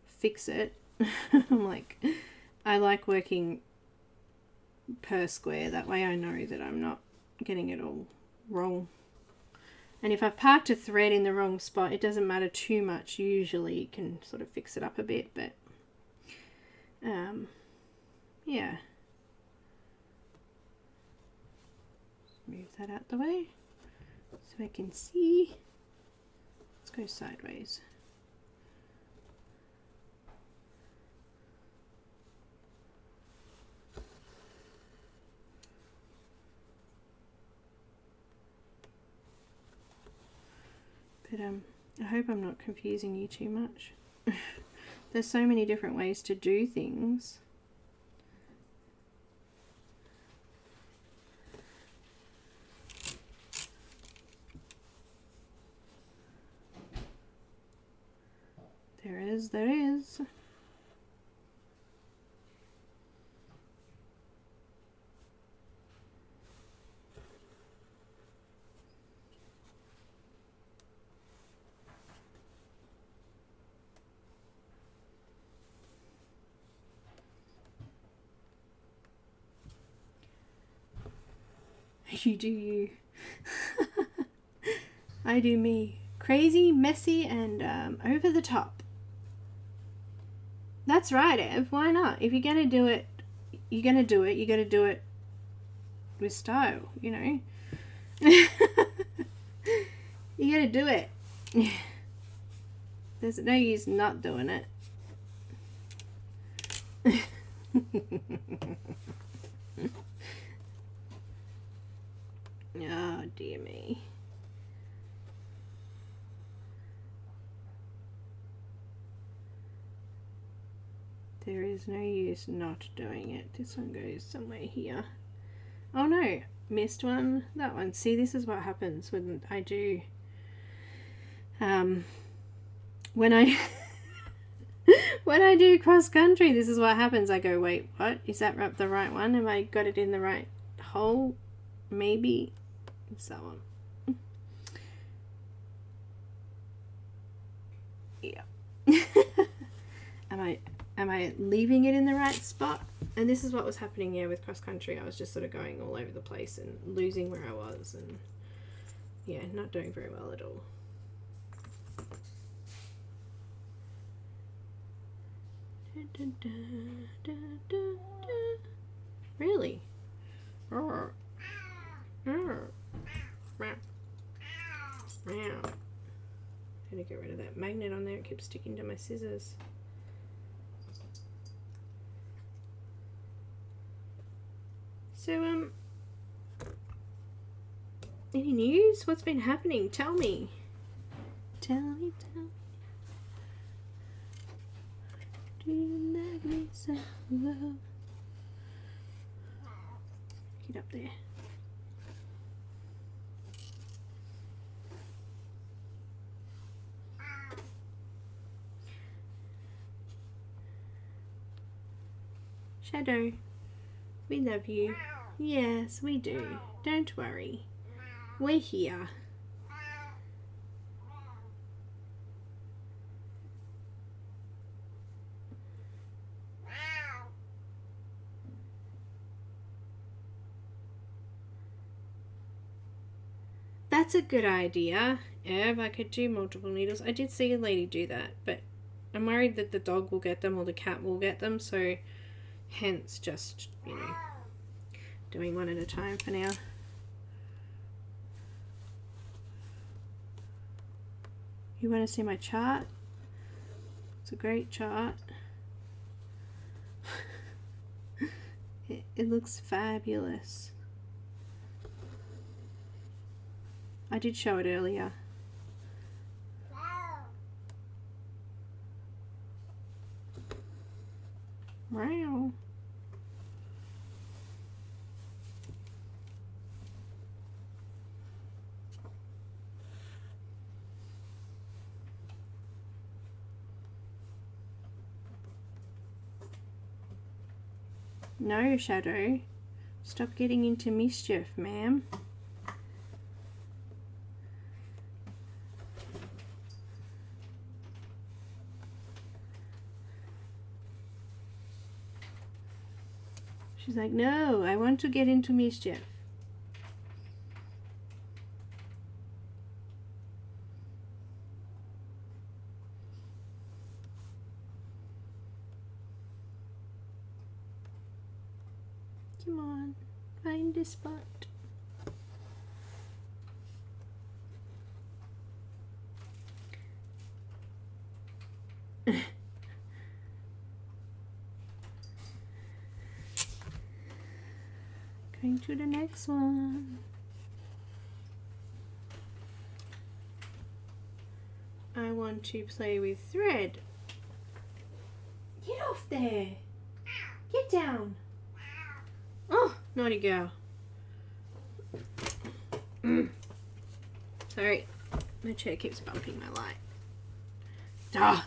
fix it. I'm like, I like working per square. That way I know that I'm not getting it all wrong. And if I've parked a thread in the wrong spot, it doesn't matter too much. Usually you can sort of fix it up a bit, but Yeah. Move that out the way so I can see. Let's go sideways. But I hope I'm not confusing you too much. There's so many different ways to do things. There is. You do you. I do me. Crazy, messy, and over the top. That's right, Ev. Why not? If you're going to do it, you're going to do it. You got to do it with style, you know. You got to do it. There's no use not doing it. Oh, dear me. There is no use not doing it. This one goes somewhere here. Oh no, missed one. That one. See, this is what happens when I do when I when I do cross country. This is what happens. I go, wait, what? Is that the right one? Have I got it in the right hole? Maybe. So on. Yeah. Am I leaving it in the right spot? And this is what was happening, yeah, with cross country. I was just sort of going all over the place and losing where I was, and yeah, not doing very well at all. Really? Had to get rid of that magnet on there. It keeps sticking to my scissors. So, any news? What's been happening? Tell me. Tell me. Do you like me so well? Get up there. Shadow, we love you. Yes, we do. Don't worry. We're here. That's a good idea. If I could do multiple needles. I did see a lady do that, but I'm worried that the dog will get them or the cat will get them, so hence just, you know, doing one at a time for now. You want to see my chart? It's a great chart. It looks fabulous. I did show it earlier. Wow. No, Shadow. Stop getting into mischief, ma'am. She's like, no, I want to get into mischief. Come on, find a spot. Going to the next one. I want to play with thread. Get off there. Get down. Oh, naughty girl. Sorry, my chair keeps bumping my light. Duh.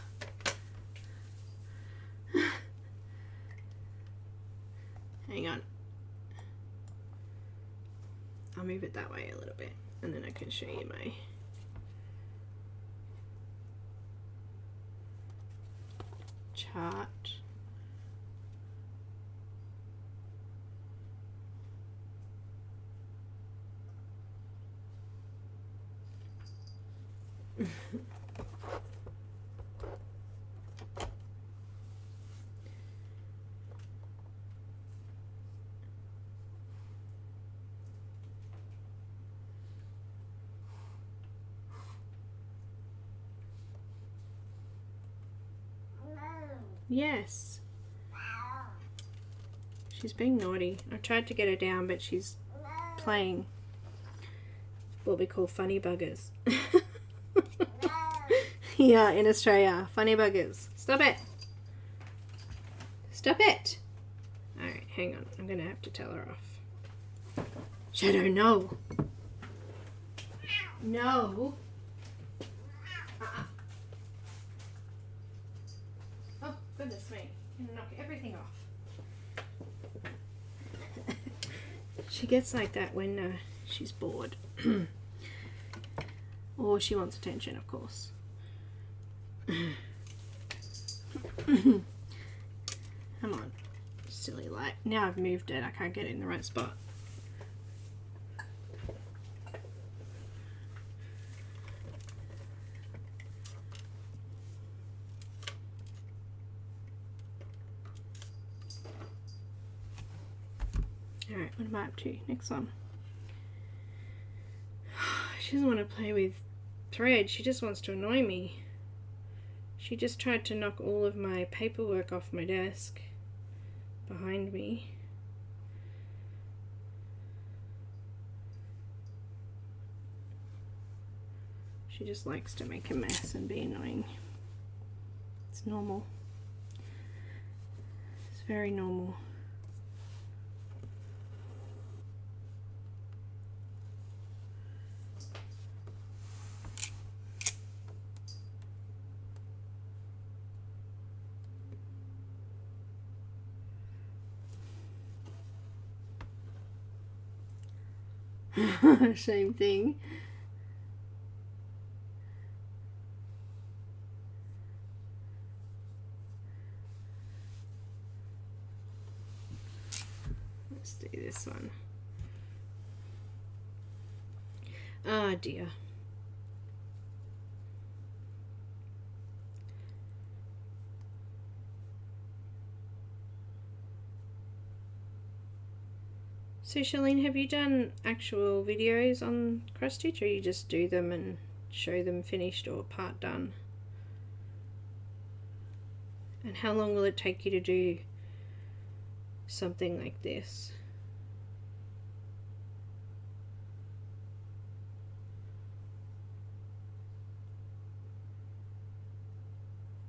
Hang on. I'll move it that way a little bit and then I can show you my chart. Yes. She's being naughty. I tried to get her down, but she's playing what we call funny buggers. Yeah, in Australia, funny buggers. Stop it. Stop it. Alright, hang on. I'm going to have to tell her off. Shadow, no. No. Oh, goodness me. I'm going to knock everything off. She gets like that when she's bored. Or she wants attention, of course. Come on, silly light. Now I've moved it, I can't get it in the right spot. Alright, what am I up to? Next one. She doesn't want to play with thread, she just wants to annoy me. She just tried to knock all of my paperwork off my desk behind me. She just likes to make a mess and be annoying. It's normal. It's very normal. Same thing. Let's do this one. Ah, dear. So Charlene, have you done actual videos on cross stitch, or you just do them and show them finished or part done? And how long will it take you to do something like this?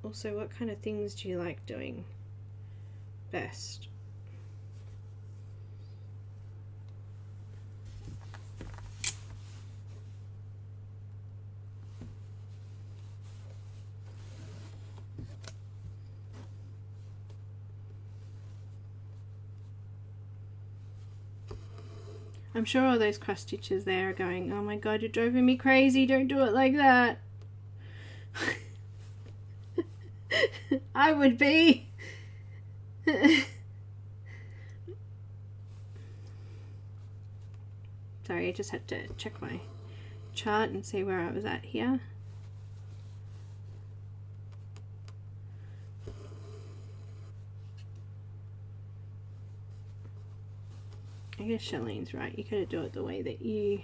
Also, what kind of things do you like doing best? I'm sure all those cross stitches there are going, oh my god, you're driving me crazy, don't do it like that. I would be. Sorry, I just had to check my chart and see where I was at here. I guess Charlene's right. You gotta do it the way that you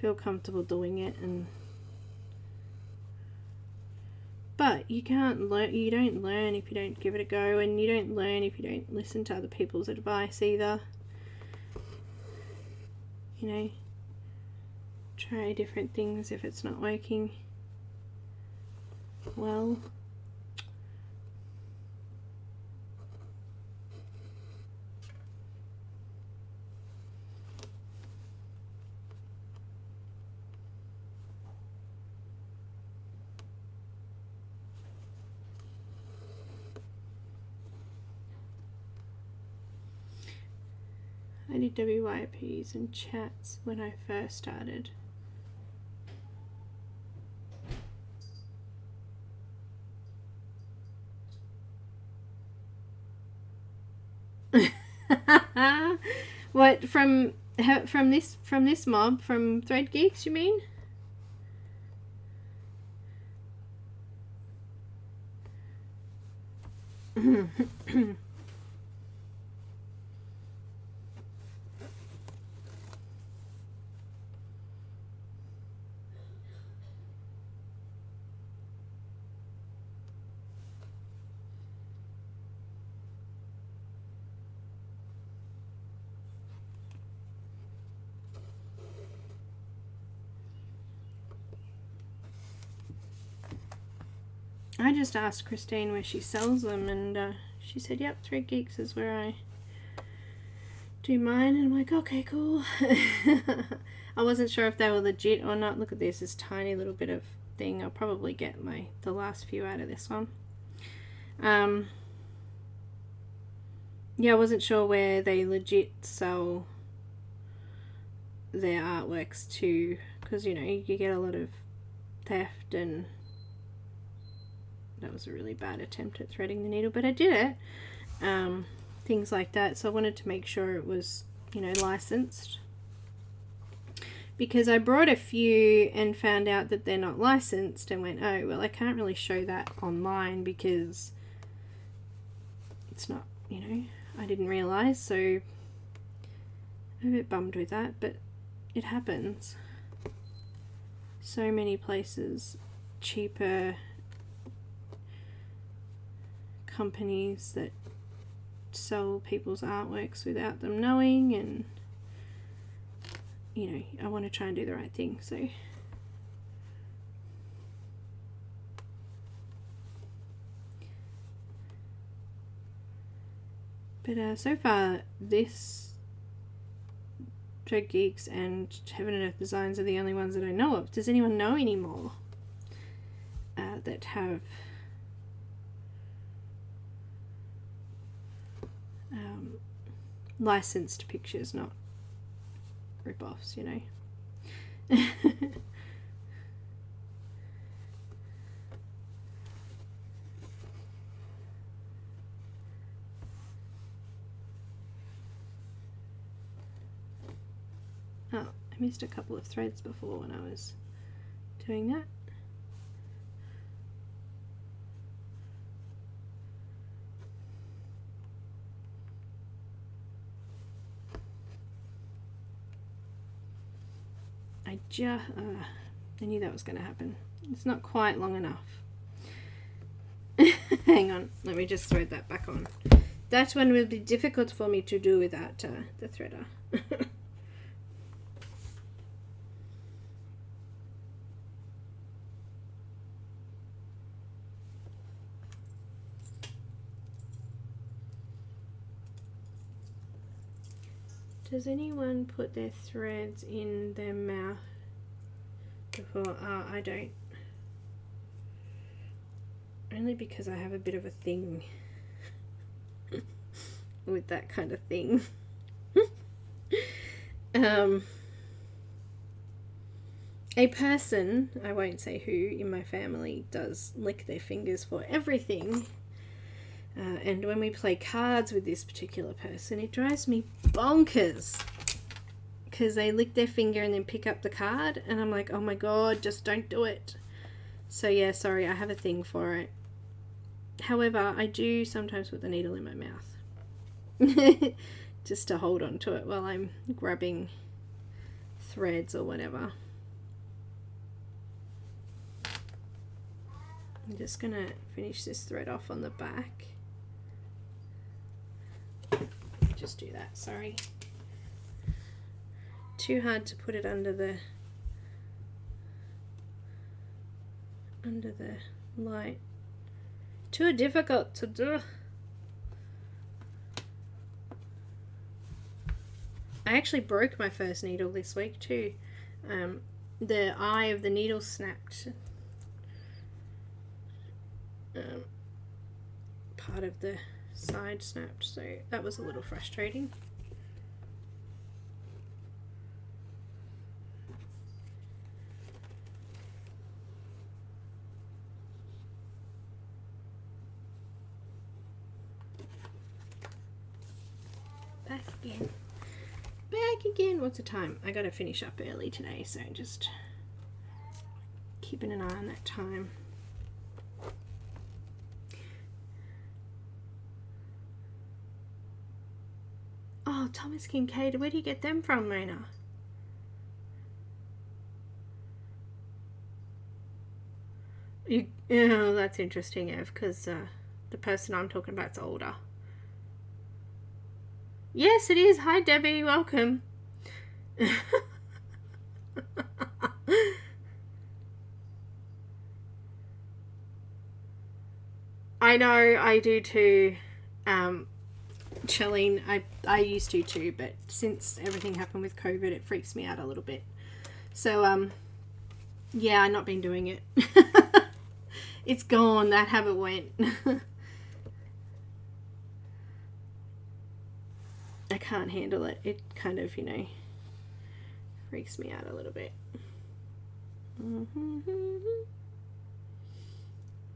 feel comfortable doing it, and but you can't learn. You don't learn if you don't give it a go, and you don't learn if you don't listen to other people's advice either. You know, try different things if it's not working well. I did WYPs and chats when I first started. What, from this mob, from Thread Geeks, you mean? I just asked Christine where she sells them, and she said, yep, Thread Geeks is where I do mine. And I'm like, okay, cool. I wasn't sure if they were legit or not. Look at this tiny little bit of thing. I'll probably get the last few out of this one. Yeah, I wasn't sure where they legit sell their artworks to, because, you know, you get a lot of theft, and that was a really bad attempt at threading the needle, but I did it. Things like that. So I wanted to make sure it was, you know, licensed, because I brought a few and found out that they're not licensed, and went, oh well, I can't really show that online because it's not, you know, I didn't realize. So I'm a bit bummed with that, but it happens. So many places, cheaper companies that sell people's artworks without them knowing, and you know, I want to try and do the right thing. So but so far this Thread Geeks and Heaven and Earth Designs are the only ones that I know of. Does anyone know any more that have licensed pictures, not rip-offs, you know? Oh, I missed a couple of threads before when I was doing that. I knew that was going to happen. It's not quite long enough. Hang on, let me just thread that back on. That one will be difficult for me to do without the threader. Does anyone put their threads in their mouth before? I don't. Only because I have a bit of a thing with that kind of thing. A person, I won't say who, in my family does lick their fingers for everything. And when we play cards with this particular person, it drives me bonkers, because they lick their finger and then pick up the card, and I'm like, oh my god, just don't do it. So yeah, sorry, I have a thing for it. However, I do sometimes put the needle in my mouth just to hold on to it while I'm grabbing threads or whatever. I'm just going to finish this thread off on the back. Just do that, sorry. Too hard to put it under the light. Too difficult to do. I actually broke my first needle this week too. The eye of the needle snapped. Part of the side snapped, so that was a little frustrating. Back again. Back again. What's the time? I gotta finish up early today, so just keeping an eye on that time. Oh, Thomas Kincaid, where do you get them from, Neenah? Oh, that's interesting, Ev, because the person I'm talking about is older. Yes, it is. Hi, Debbie. Welcome. I know, I do too. Chilling, I used to too, but since everything happened with COVID, it freaks me out a little bit. So, yeah, I've not been doing it. It's gone. That habit went. I can't handle it. It kind of, you know, freaks me out a little bit.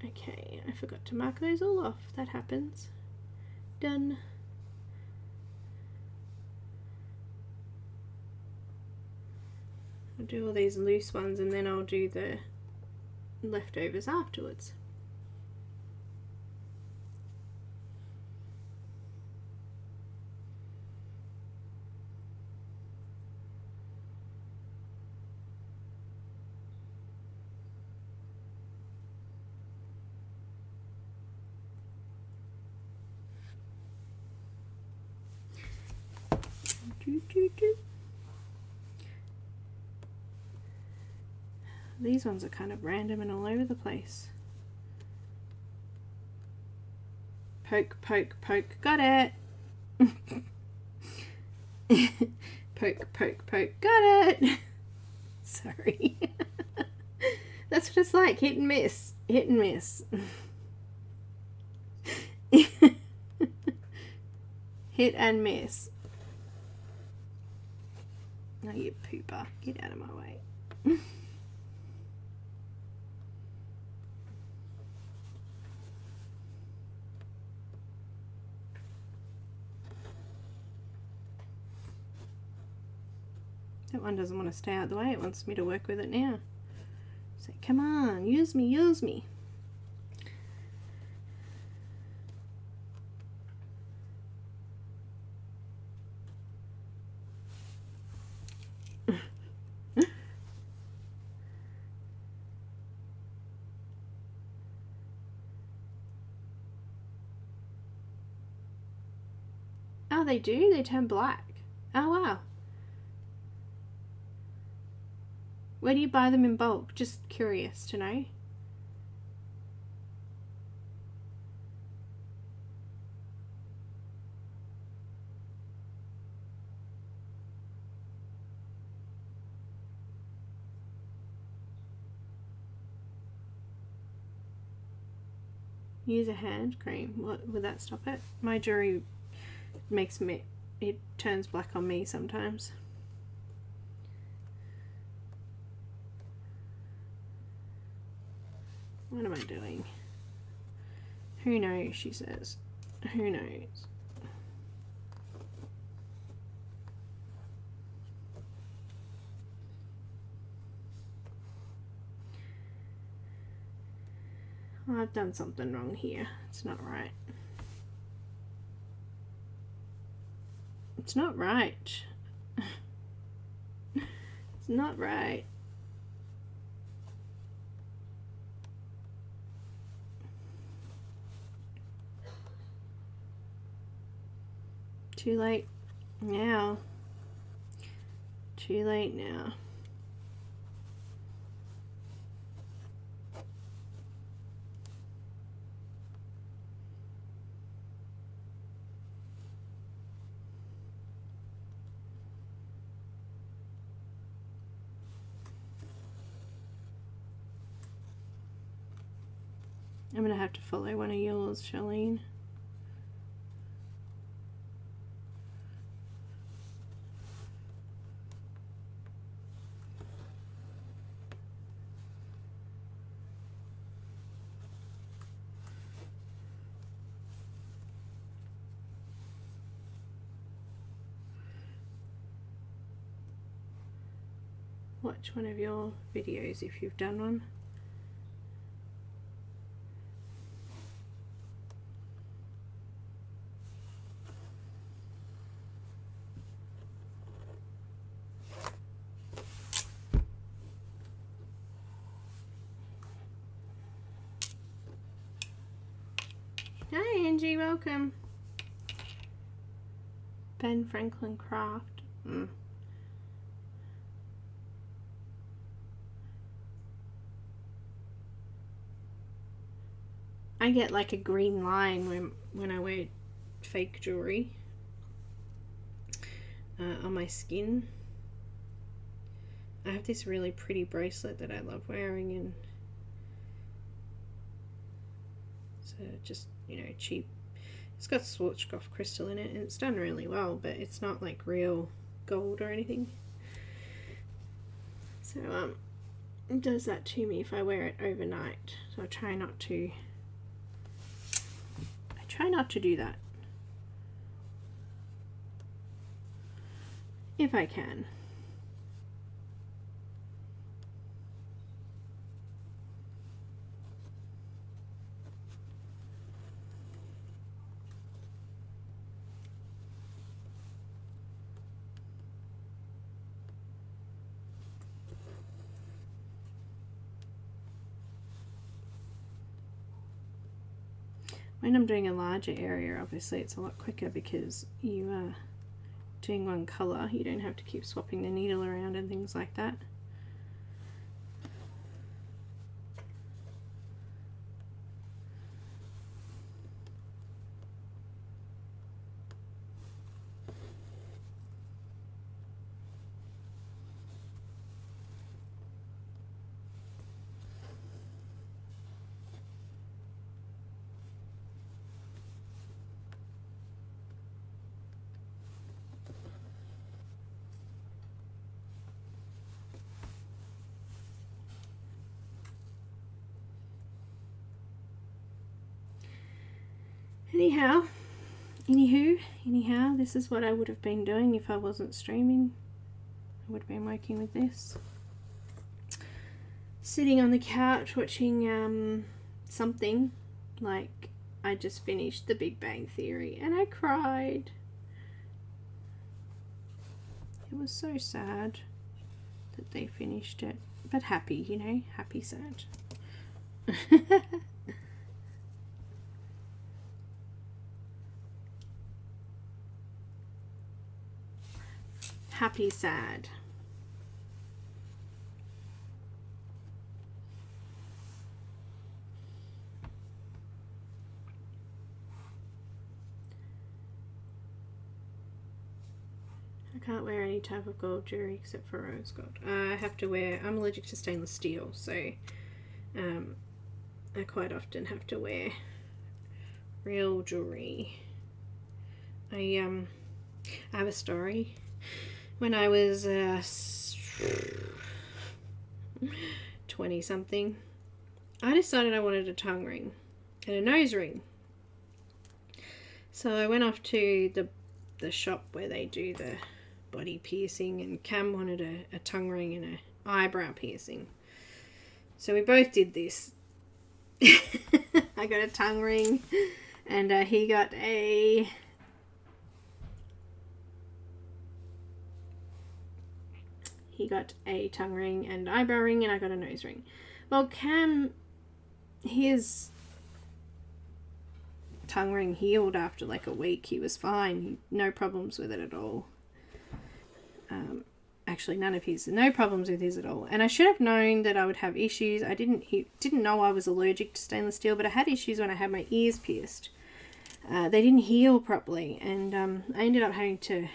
Okay, I forgot to mark those all off. That happens. Done. I'll do all these loose ones and then I'll do the leftovers afterwards. These ones are kind of random and all over the place. Poke, poke, poke. Got it. Poke, poke, poke. Got it. Sorry. That's what it's like. Hit and miss. Hit and miss. Hit and miss. Oh, you pooper. Get out of my way. That one doesn't want to stay out of the way. It wants me to work with it now. So come on, use me, use me. Oh, they do? They turn black. Oh, wow. Where do you buy them in bulk? Just curious to know. Use a hand cream. What would that stop it? My jewelry makes me, it turns black on me sometimes. What am I doing? Who knows, she says. Who knows? Oh, I've done something wrong here. It's not right. It's not right. It's not right. Too late now. Too late now. I'm going to have to follow one of yours, Charlene. Watch one of your videos if you've done one. Hi Angie, welcome. Ben Franklin Craft. I get like a green line when I wear fake jewelry on my skin. I have this really pretty bracelet that I love wearing, and so just, you know, cheap. It's got Schwarzkopf crystal in it, and it's done really well, but it's not like real gold or anything. So it does that to me if I wear it overnight. So I try not to. Try not to do that if I can. When I'm doing a larger area, obviously it's a lot quicker because you are doing one colour. You don't have to keep swapping the needle around and things like that. Anyhow, this is what I would have been doing if I wasn't streaming. I would have been working with this. Sitting on the couch watching something, like I just finished The Big Bang Theory and I cried. It was so sad that they finished it, but happy, you know, happy sad. Happy sad. I can't wear any type of gold jewelry except for rose gold. I have to wear, I'm allergic to stainless steel, so I quite often have to wear real jewelry. I have a story. When I was 20 something, I decided I wanted a tongue ring and a nose ring. So I went off to the shop where they do the body piercing, and Cam wanted a tongue ring and an eyebrow piercing. So we both did this. I got a tongue ring and he got a He got a tongue ring and eyebrow ring, and I got a nose ring. Well, Cam, his tongue ring healed after like a week. He was fine. No problems with it at all. Actually, no problems with his at all. And I should have known that I would have issues. I didn't know I was allergic to stainless steel, but I had issues when I had my ears pierced. They didn't heal properly, and I ended up having to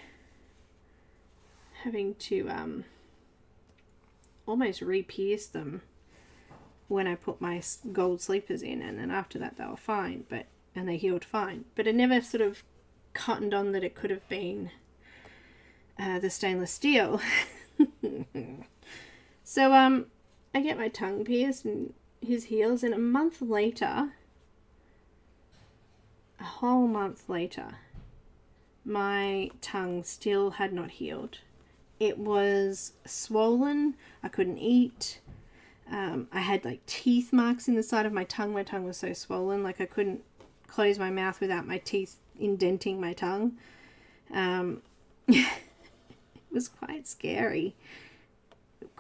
almost re-pierce them when I put my gold sleepers in, and then after that they were fine, and they healed fine. But it never sort of cottoned on that it could have been the stainless steel. So I get my tongue pierced and his heals, and a whole month later, my tongue still had not healed. It was swollen. I couldn't eat. I had like teeth marks in the side of my tongue. My tongue was so swollen, like I couldn't close my mouth without my teeth indenting my tongue. It was quite scary.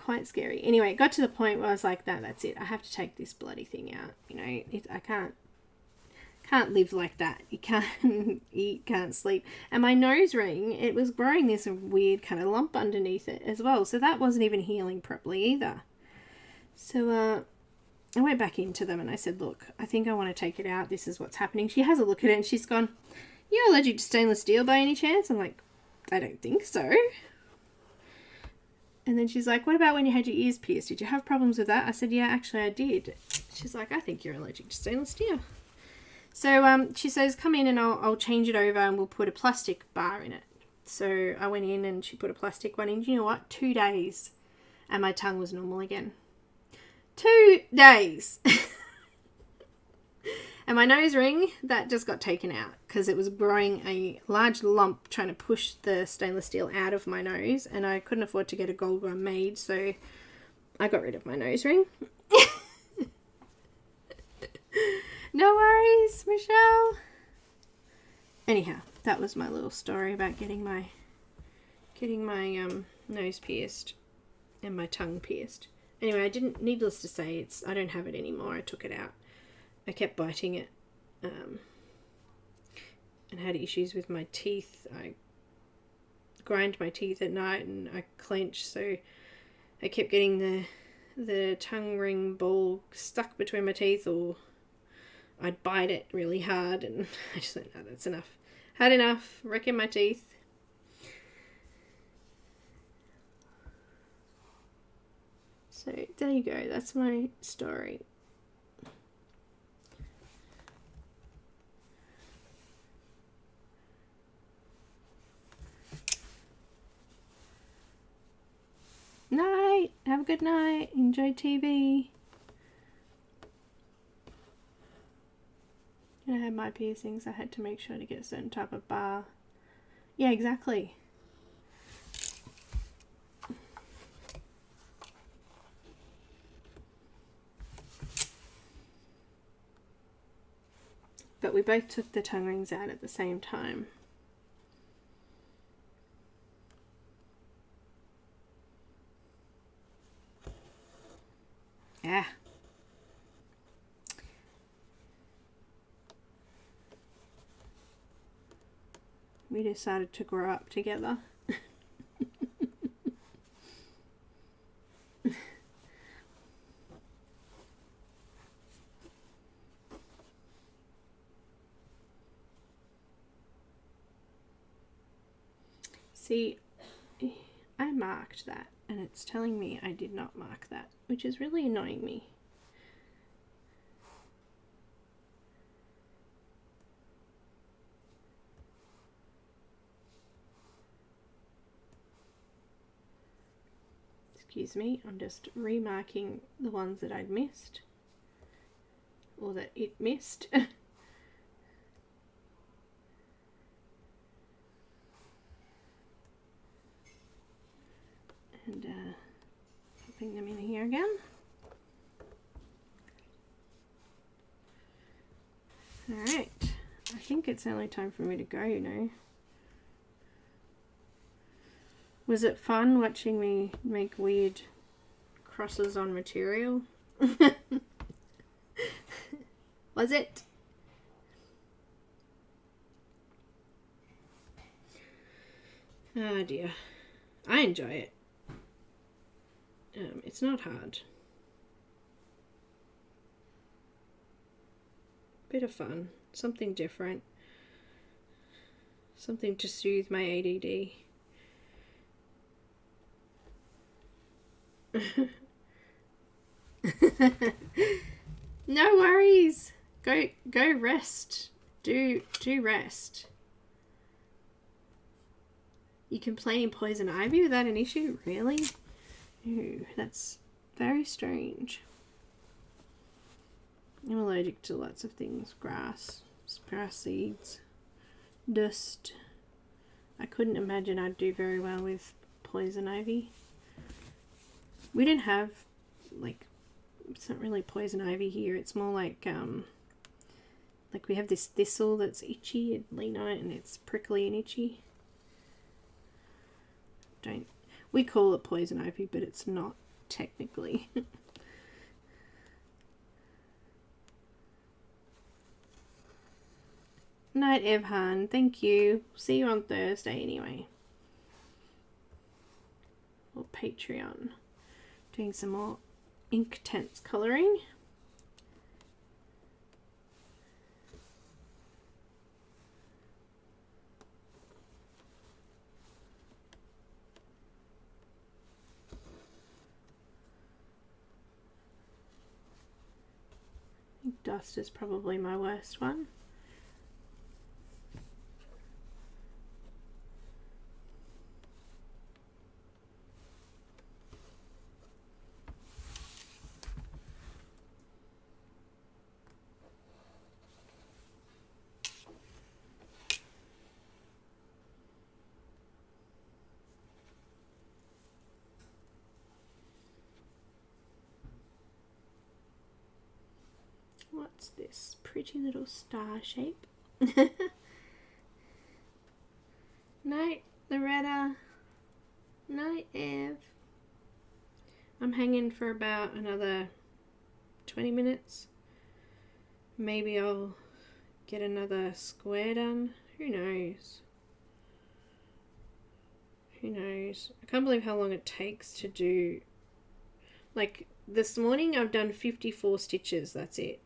Anyway, it got to the point where I was like, that's it. I have to take this bloody thing out. You know, I can't live like that. You can't eat, can't sleep. And my nose ring, it was growing this weird kind of lump underneath it as well. So that wasn't even healing properly either. So I went back into them and I said, look, I think I want to take it out. This is what's happening. She has a look at it and she's gone, you're allergic to stainless steel by any chance? I'm like, I don't think so. And then she's like, what about when you had your ears pierced? Did you have problems with that? I said, yeah, actually I did. She's like, I think you're allergic to stainless steel. So she says, come in and I'll change it over and we'll put a plastic bar in it. So I went in and she put a plastic one in. You know what? 2 days and my tongue was normal again. 2 days. And my nose ring, that just got taken out because it was growing a large lump trying to push the stainless steel out of my nose, and I couldn't afford to get a gold one made, so I got rid of my nose ring. No worries, Michelle. Anyhow, that was my little story about getting my nose pierced and my tongue pierced. Anyway, needless to say, I don't have it anymore. I took it out. I kept biting it and had issues with my teeth. I grind my teeth at night and I clench, so I kept getting the tongue ring ball stuck between my teeth, or I'd bite it really hard, and I just thought, no, that's enough. Had enough, wrecking my teeth. So there you go, that's my story. Night, have a good night, enjoy TV. When I had my piercings, I had to make sure to get a certain type of bar. Yeah, exactly. But we both took the tongue rings out at the same time. Yeah. We decided to grow up together. See, I marked that and it's telling me I did not mark that, which is really annoying me. Excuse me, I'm just remarking the ones that I'd missed, or that it missed. And popping them in here again. Alright, I think it's only time for me to go, you know. Was it fun watching me make weird crosses on material? Was it? Oh dear. I enjoy it. It's not hard. Bit of fun. Something different. Something to soothe my ADD. No worries. Go rest. Do rest. You can play in poison ivy without an issue? Really? Ooh, that's very strange. I'm allergic to lots of things. Grass seeds, dust. I couldn't imagine I'd do very well with poison ivy. We didn't have, like, it's not really poison ivy here. It's more like we have this thistle that's itchy and lean on it and it's prickly and itchy. We call it poison ivy, but it's not technically. Night, Evhan. Thank you. See you on Thursday anyway. Or Patreon. Doing some more Inktense colouring. Dust is probably my worst one. What's this pretty little star shape? Night, Loretta. Night, Ev. I'm hanging for about another 20 minutes. Maybe I'll get another square done. Who knows? Who knows? I can't believe how long it takes to do. Like, this morning I've done 54 stitches. That's it.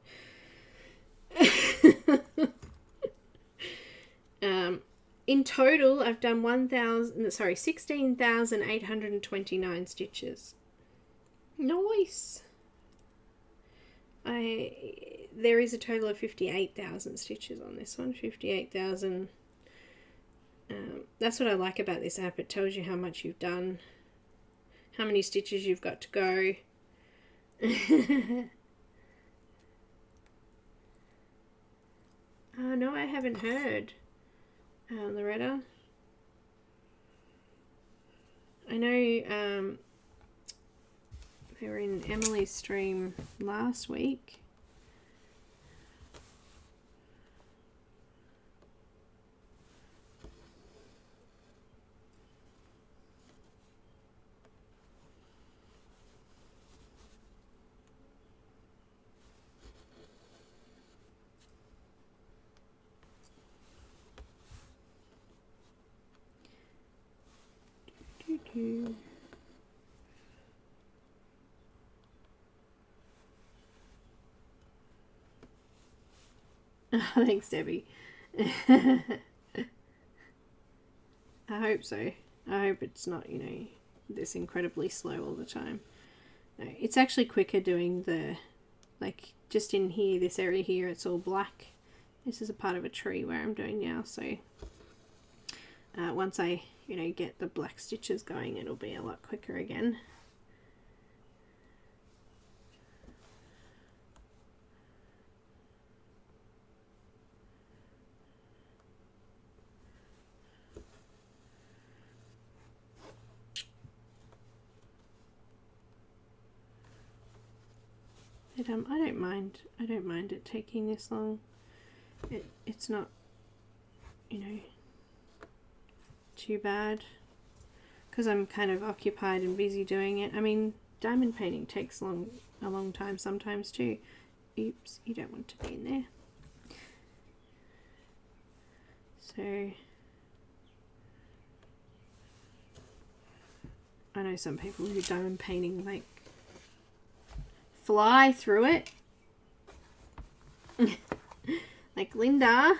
In total, I've done 16,829 stitches. Nice. There is a total of 58,000 stitches on this one. 58,000. That's what I like about this app. It tells you how much you've done, how many stitches you've got to go. Oh, no, I haven't heard. Loretta. I know they were in Emily's stream last week. Thanks, Debbie. I hope so. I hope it's not, you know, this incredibly slow all the time. No, it's actually quicker doing the, like, just in here, this area here, it's all black. This is a part of a tree where I'm doing now, so once I, you know, get the black stitches going, it'll be a lot quicker again. But I don't mind it taking this long. It's not, you know, too bad. because I'm kind of occupied and busy doing it. I mean, diamond painting takes a long time sometimes too. Oops, you don't want to be in there. So I know some people who diamond painting like fly through it. Like Linda.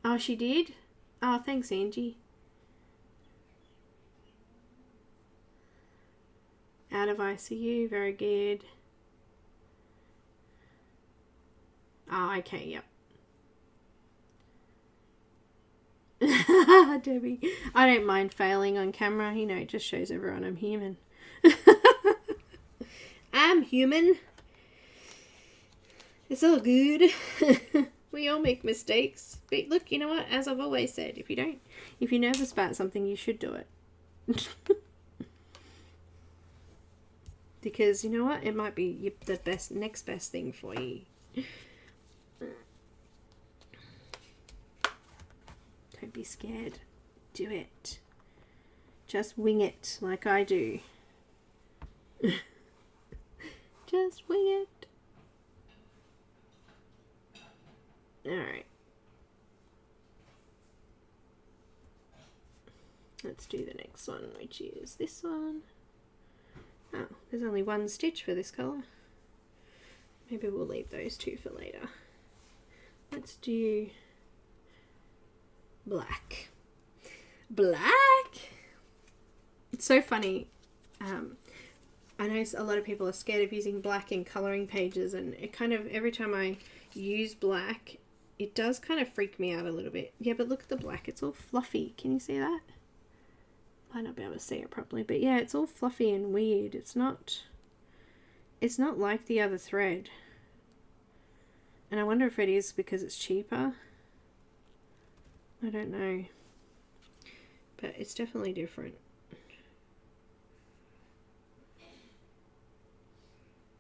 Oh, she did? Oh, thanks, Angie. Out of ICU, very good. Oh, okay, yep. Debbie, I don't mind failing on camera. You know, it just shows everyone I'm human. I'm human. It's all good. We all make mistakes. But look, you know what? As I've always said, if you're nervous about something, you should do it. Because you know what? It might be the next best thing for you. Don't be scared. Do it. Just wing it like I do. Just wing it. Alright. Let's do the next one, which is this one. Oh, there's only one stitch for this colour. Maybe we'll leave those two for later. Let's do black. Black! It's so funny. I know a lot of people are scared of using black in colouring pages, and it kind of, every time I use black, it does kind of freak me out a little bit. Yeah, but look at the black. It's all fluffy. Can you see that? Might not be able to see it properly, but yeah, it's all fluffy and weird. It's not like the other thread. And I wonder if it is because it's cheaper. I don't know. But it's definitely different.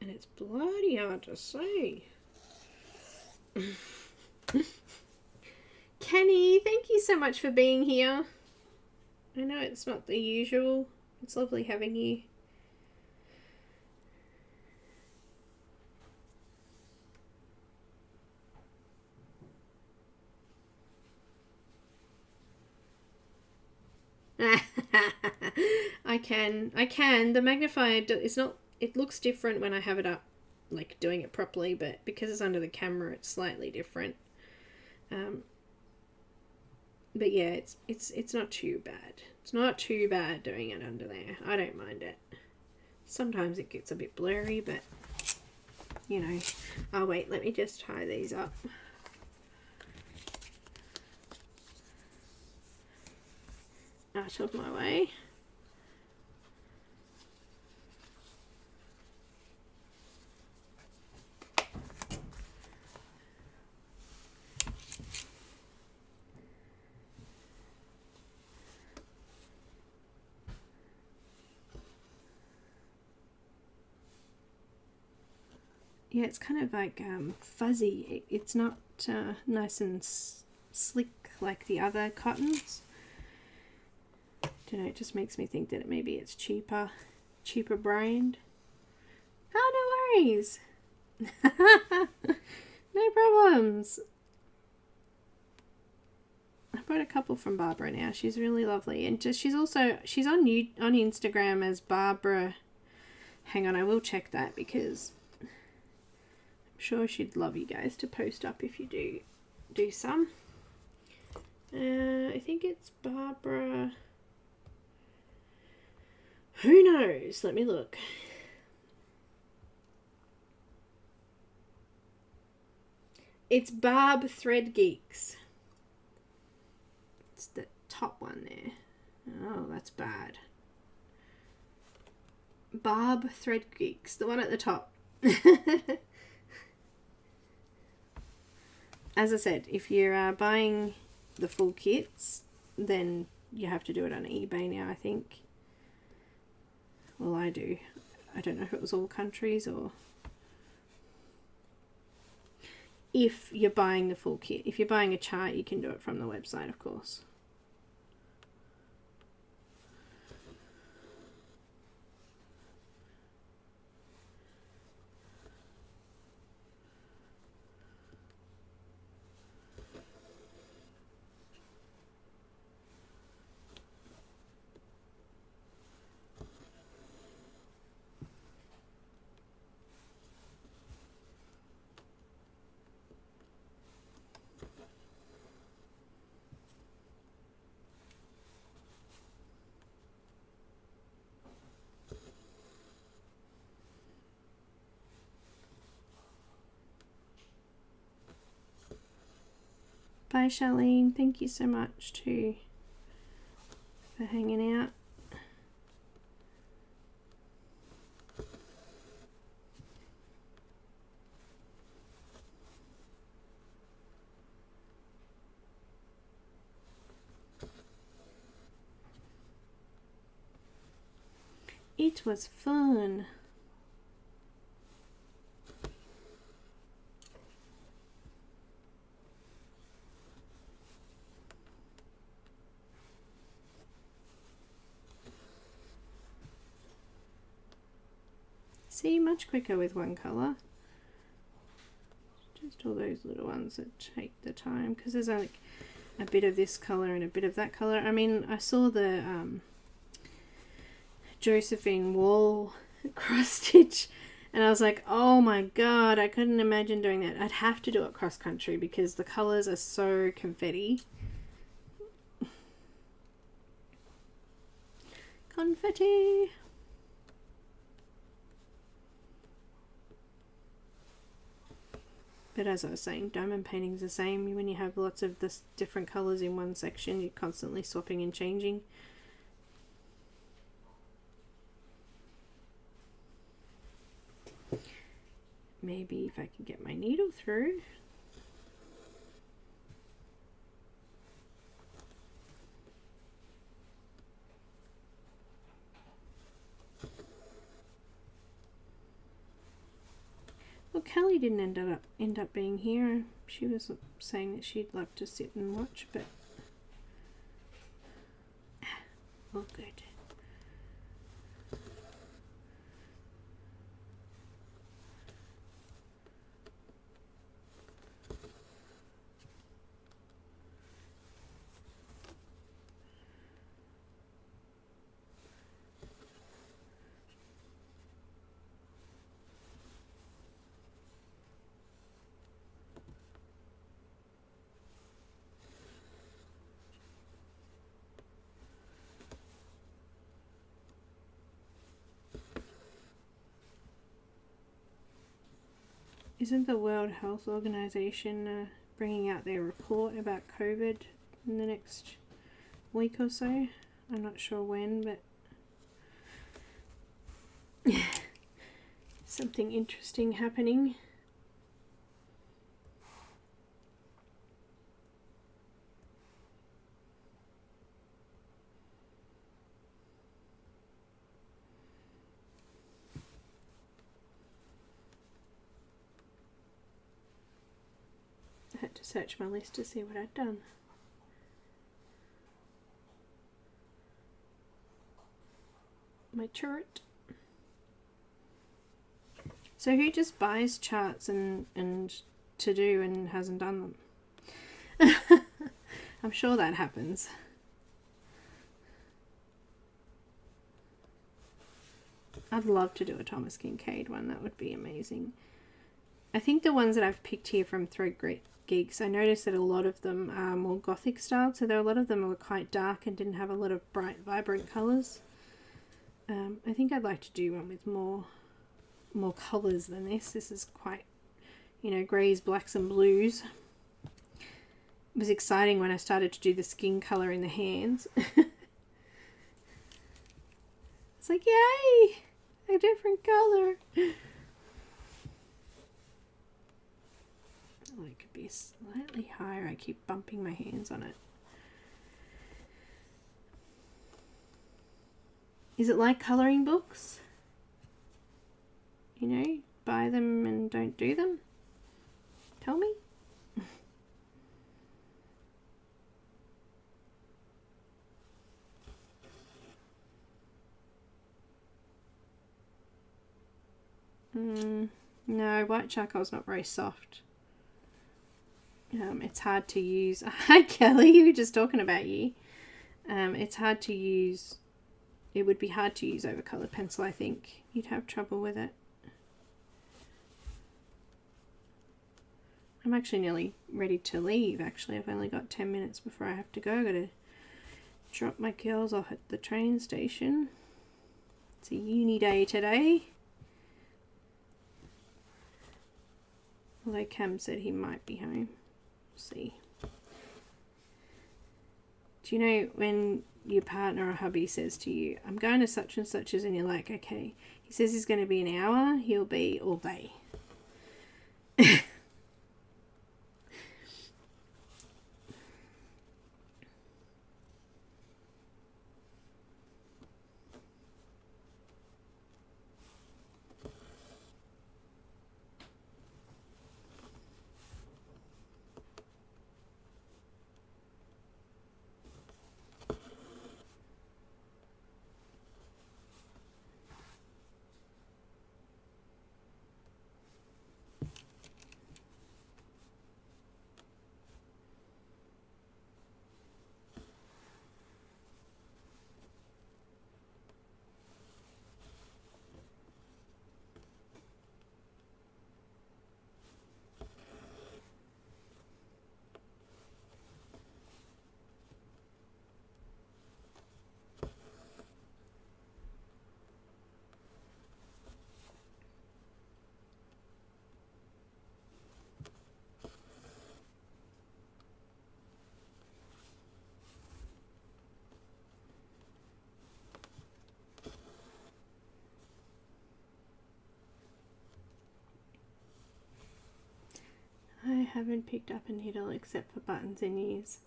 And it's bloody hard to see. Kenny, thank you so much for being here. I know it's not the usual. It's lovely having you. I can. The magnifier, it's not, it looks different when I have it up, like doing it properly, but because it's under the camera, it's slightly different. But yeah, it's not too bad. It's not too bad doing it under there. I don't mind it. Sometimes it gets a bit blurry, but you know. Oh wait, let me just tie these up. Out of my way. Yeah, it's kind of like fuzzy. It's not nice and slick like the other cottons. Don't know, it just makes me think that maybe it's cheaper brand. Oh, no worries. No problems. I bought a couple from Barbara now. She's really lovely, and she's on Instagram as Barbara. Hang on, I will check that because I'm sure she'd love you guys to post up if you do some. I think it's Barbara. Who knows? Let me look. It's Barb Thread Geeks. It's the top one there. Oh, that's bad. Barb Thread Geeks, the one at the top. As I said, if you're buying the full kits, then you have to do it on eBay now, I think. Well, I do. I don't know if it was all countries or... if you're buying the full kit. If you're buying a chart, you can do it from the website, of course. Bye, Charlene. Thank you so much too for hanging out. It was fun. See, much quicker with one colour. Just all those little ones that take the time, because there's like a bit of this colour and a bit of that colour. I mean, I saw the Josephine wall cross stitch and I was like, oh my god, I couldn't imagine doing that. I'd have to do it cross country because the colours are so confetti. Confetti! But as I was saying, diamond painting's the same. When you have lots of this different colours in one section, you're constantly swapping and changing. Maybe if I can get my needle through. Well, Kelly didn't end up being here. She was saying that she'd love to sit and watch, but all good. Isn't the World Health Organization bringing out their report about COVID in the next week or so? I'm not sure when, but something interesting happening. I had to search my list to see what I'd done. My chart. So who just buys charts and to do and hasn't done them? I'm sure that happens. I'd love to do a Thomas Kincaid one. That would be amazing. I think the ones that I've picked here from Thread Geeks, I noticed that a lot of them are more gothic styled, so a lot of them were quite dark and didn't have a lot of bright, vibrant colours. I think I'd like to do one with more colours than this. This is quite, you know, greys, blacks and blues. It was exciting when I started to do the skin colour in the hands. It's like, yay! A different colour! Oh, it could be slightly higher. I keep bumping my hands on it. Is it like colouring books? You know, buy them and don't do them? Tell me. No, white charcoal is not very soft. It's hard to use. Hi Kelly, we were just talking about you. It's hard to use. It would be hard to use over coloured pencil, I think. You'd have trouble with it. I'm actually nearly ready to leave, actually. I've only got 10 minutes before I have to go. I've got to drop my girls off at the train station. It's a uni day today. Although Cam said he might be home. See. Do you know when your partner or hubby says to you, I'm going to such and such's, and you're like, okay. He says he's going to be an hour, he'll be all day. I haven't picked up a needle except for buttons and ears.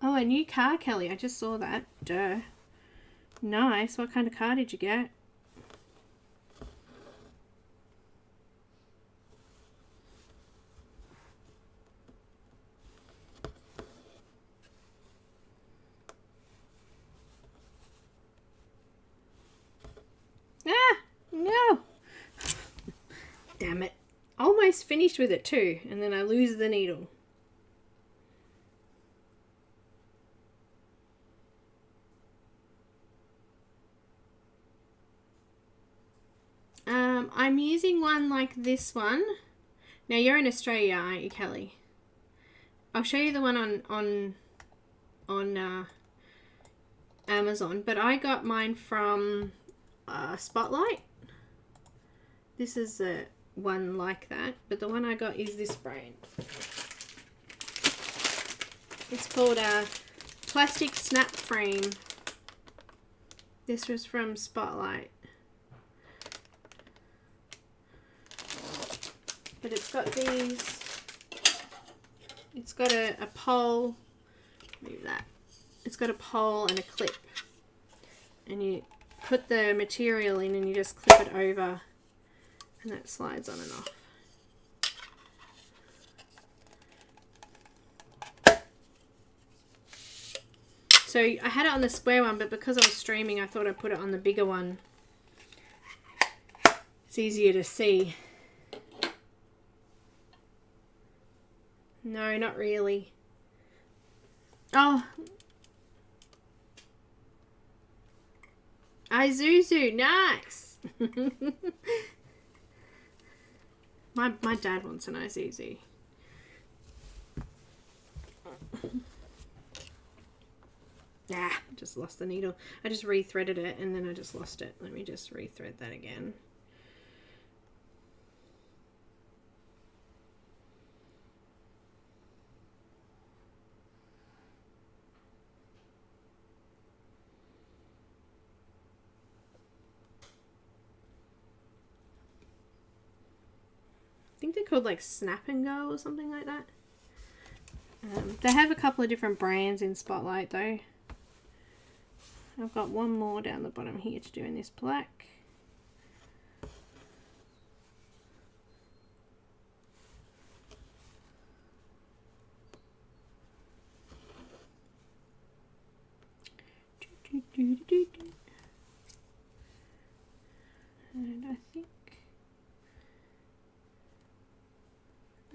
Oh, a new car, Kelly. I just saw that. Duh. Nice. What kind of car did you get? Ah, no. Damn it. Almost finished with it too, and then I lose the needle. I'm using one like this one. Now you're in Australia, aren't you, Kelly? I'll show you the one on Amazon, but I got mine from Spotlight. This is a one like that, but the one I got is this brand. It's called a plastic snap frame. This was from Spotlight. But it's got these, it's got a pole, move that, it's got a pole and a clip, and you put the material in and you just clip it over and that slides on and off. So I had it on the square one, but because I was streaming I thought I'd put it on the bigger one. It's easier to see. No, not really. Oh. Isuzu, nice. my dad wants an Isuzu. Ah, just lost the needle. I just rethreaded it and then I just lost it. Let me just rethread that again. I think they're called like Snap and Go or something like that. They have a couple of different brands in Spotlight though. I've got one more down the bottom here to do in this black. And I think,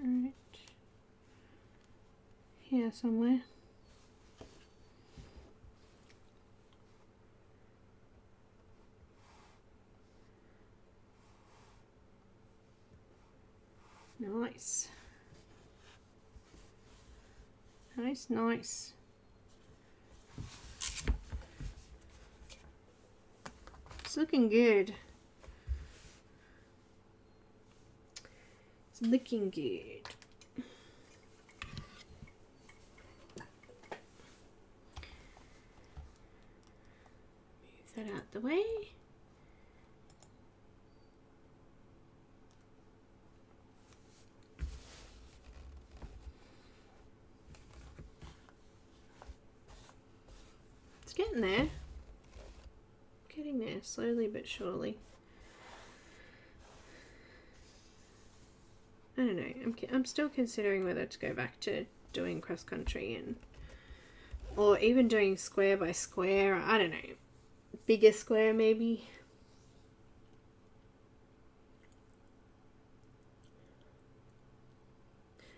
right here somewhere. Nice. Nice, nice. It's looking good. It's looking good. Move that out the way. It's getting there. Getting there, slowly but surely. I don't know. I'm still considering whether to go back to doing cross country or even doing square by square. I don't know. Bigger square maybe.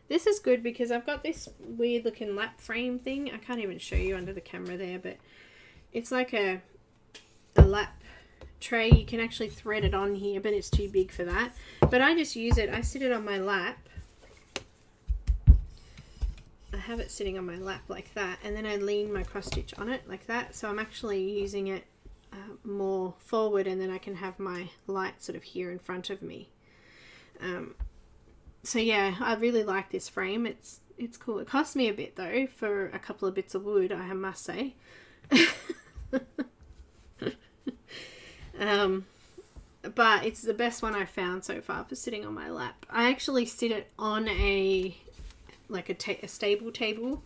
This is good because I've got this weird looking lap frame thing. I can't even show you under the camera there, but it's like a lap tray. You can actually thread it on here, but it's too big for that. But I just use it. I sit it on my lap. I have it sitting on my lap like that, and then I lean my cross stitch on it like that. So I'm actually using it more forward, and then I can have my light sort of here in front of me. So yeah, I really like this frame. It's cool. It cost me a bit though for a couple of bits of wood, I must say. But it's the best one I've found so far for sitting on my lap. I actually sit it on a stable table.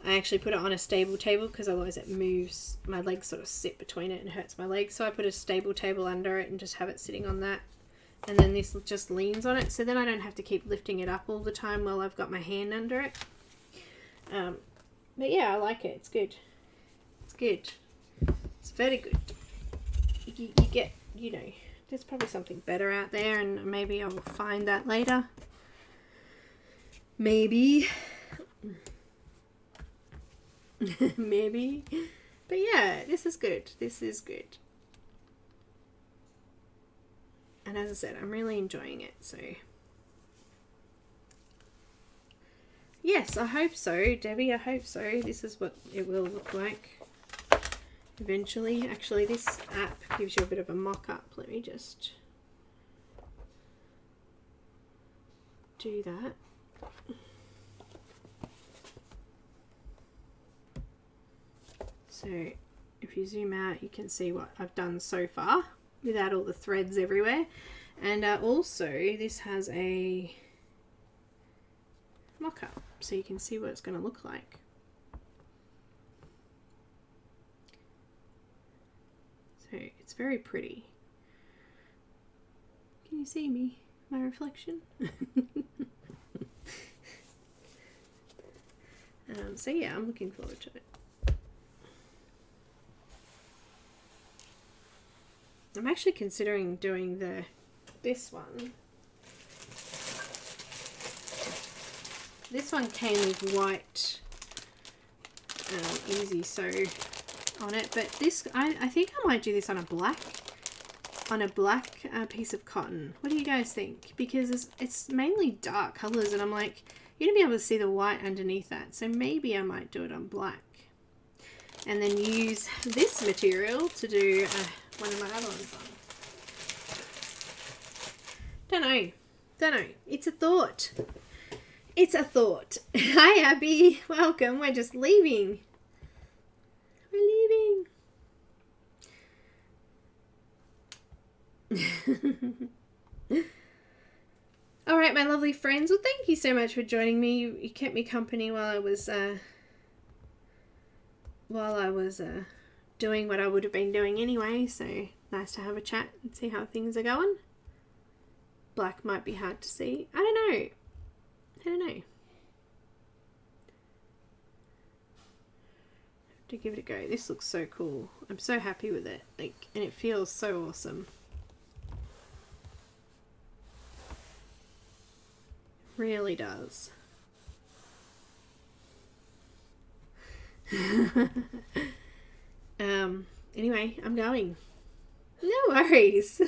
I actually put it on a stable table because otherwise it moves. My legs sort of sit between it and hurts my legs. So I put a stable table under it and just have it sitting on that. And then this just leans on it. So then I don't have to keep lifting it up all the time while I've got my hand under it. But yeah, I like it. It's good. It's good. It's very good. You get, you know, there's probably something better out there, and maybe I'll find that later. Maybe. Maybe. But yeah, this is good. This is good. And as I said, I'm really enjoying it, so. Yes, I hope so, Debbie, I hope so. This is what it will look like eventually. Actually, this app gives you a bit of a mock-up. Let me just do that. So if you zoom out, you can see what I've done so far without all the threads everywhere. And also this has a mock-up, so you can see what it's going to look like. So it's very pretty. Can you see me? My reflection? So yeah, I'm looking forward to it. I'm actually considering doing this one. This one came with white easy sew on it, but this I think I might do this on a black piece of cotton. What do you guys think? Because it's mainly dark colors, and I'm like, you're gonna be able to see the white underneath that, so maybe I might do it on black, and then use this material to do one of my other ones on. Don't know. It's a thought. It's a thought. Hi, Abby. Welcome. We're just leaving. We're leaving. All right, my lovely friends. Well, thank you so much for joining me. You kept me company while I was doing what I would have been doing anyway, so nice to have a chat and see how things are going. Black might be hard to see. I don't know. to give it a go. This looks so cool. I'm so happy with it. Like, and it feels so awesome. Really does. Anyway, I'm going. No worries.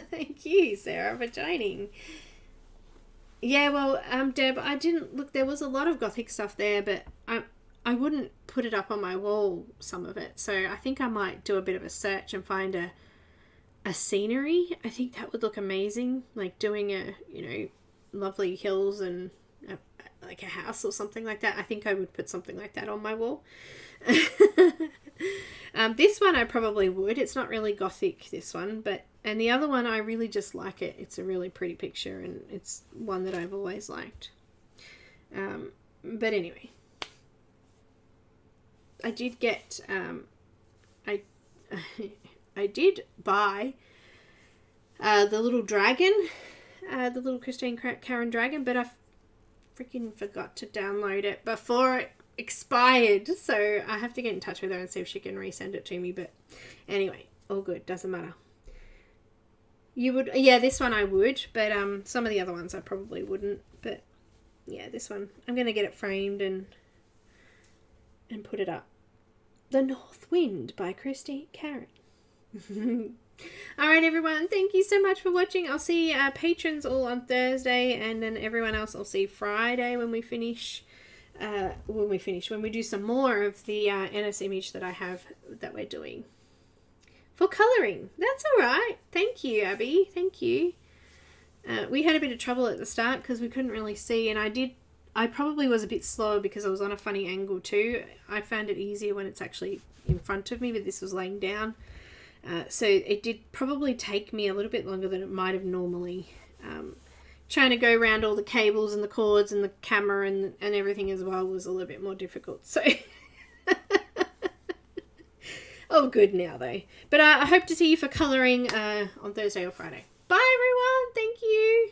Thank you, Sarah, for joining. Yeah, well, Deb, I didn't look. There was a lot of gothic stuff there, but I wouldn't put it up on my wall, some of it. So I think I might do a bit of a search and find a scenery. I think that would look amazing, like doing lovely hills and like a house or something like that. I think I would put something like that on my wall. This one I probably would. It's not really gothic, this one, and the other one I really just like it. It's a really pretty picture, and it's one that I've always liked. But anyway, I did get I did buy the little dragon, the little Christine Caran dragon, but I freaking forgot to download it before it expired, so I have to get in touch with her and see if she can resend it to me. But anyway, all good, doesn't matter. You would, yeah, this one I would, but some of the other ones I probably wouldn't. But yeah, this one I'm gonna get it framed and put it up. The North Wind by Christine Caran. Alright everyone, thank you so much for watching. I'll see patrons all on Thursday, and then everyone else I'll see Friday when we finish. When we do some more of the NS image that I have that we're doing for colouring. That's alright. Thank you, Abby. Thank you. We had a bit of trouble at the start because we couldn't really see, and I probably was a bit slower because I was on a funny angle too. I found it easier when it's actually in front of me, but this was laying down. So it did probably take me a little bit longer than it might have normally. Trying to go around all the cables and the cords and the camera and everything as well was a little bit more difficult. So, all good now though. But I hope to see you for colouring on Thursday or Friday. Bye everyone. Thank you.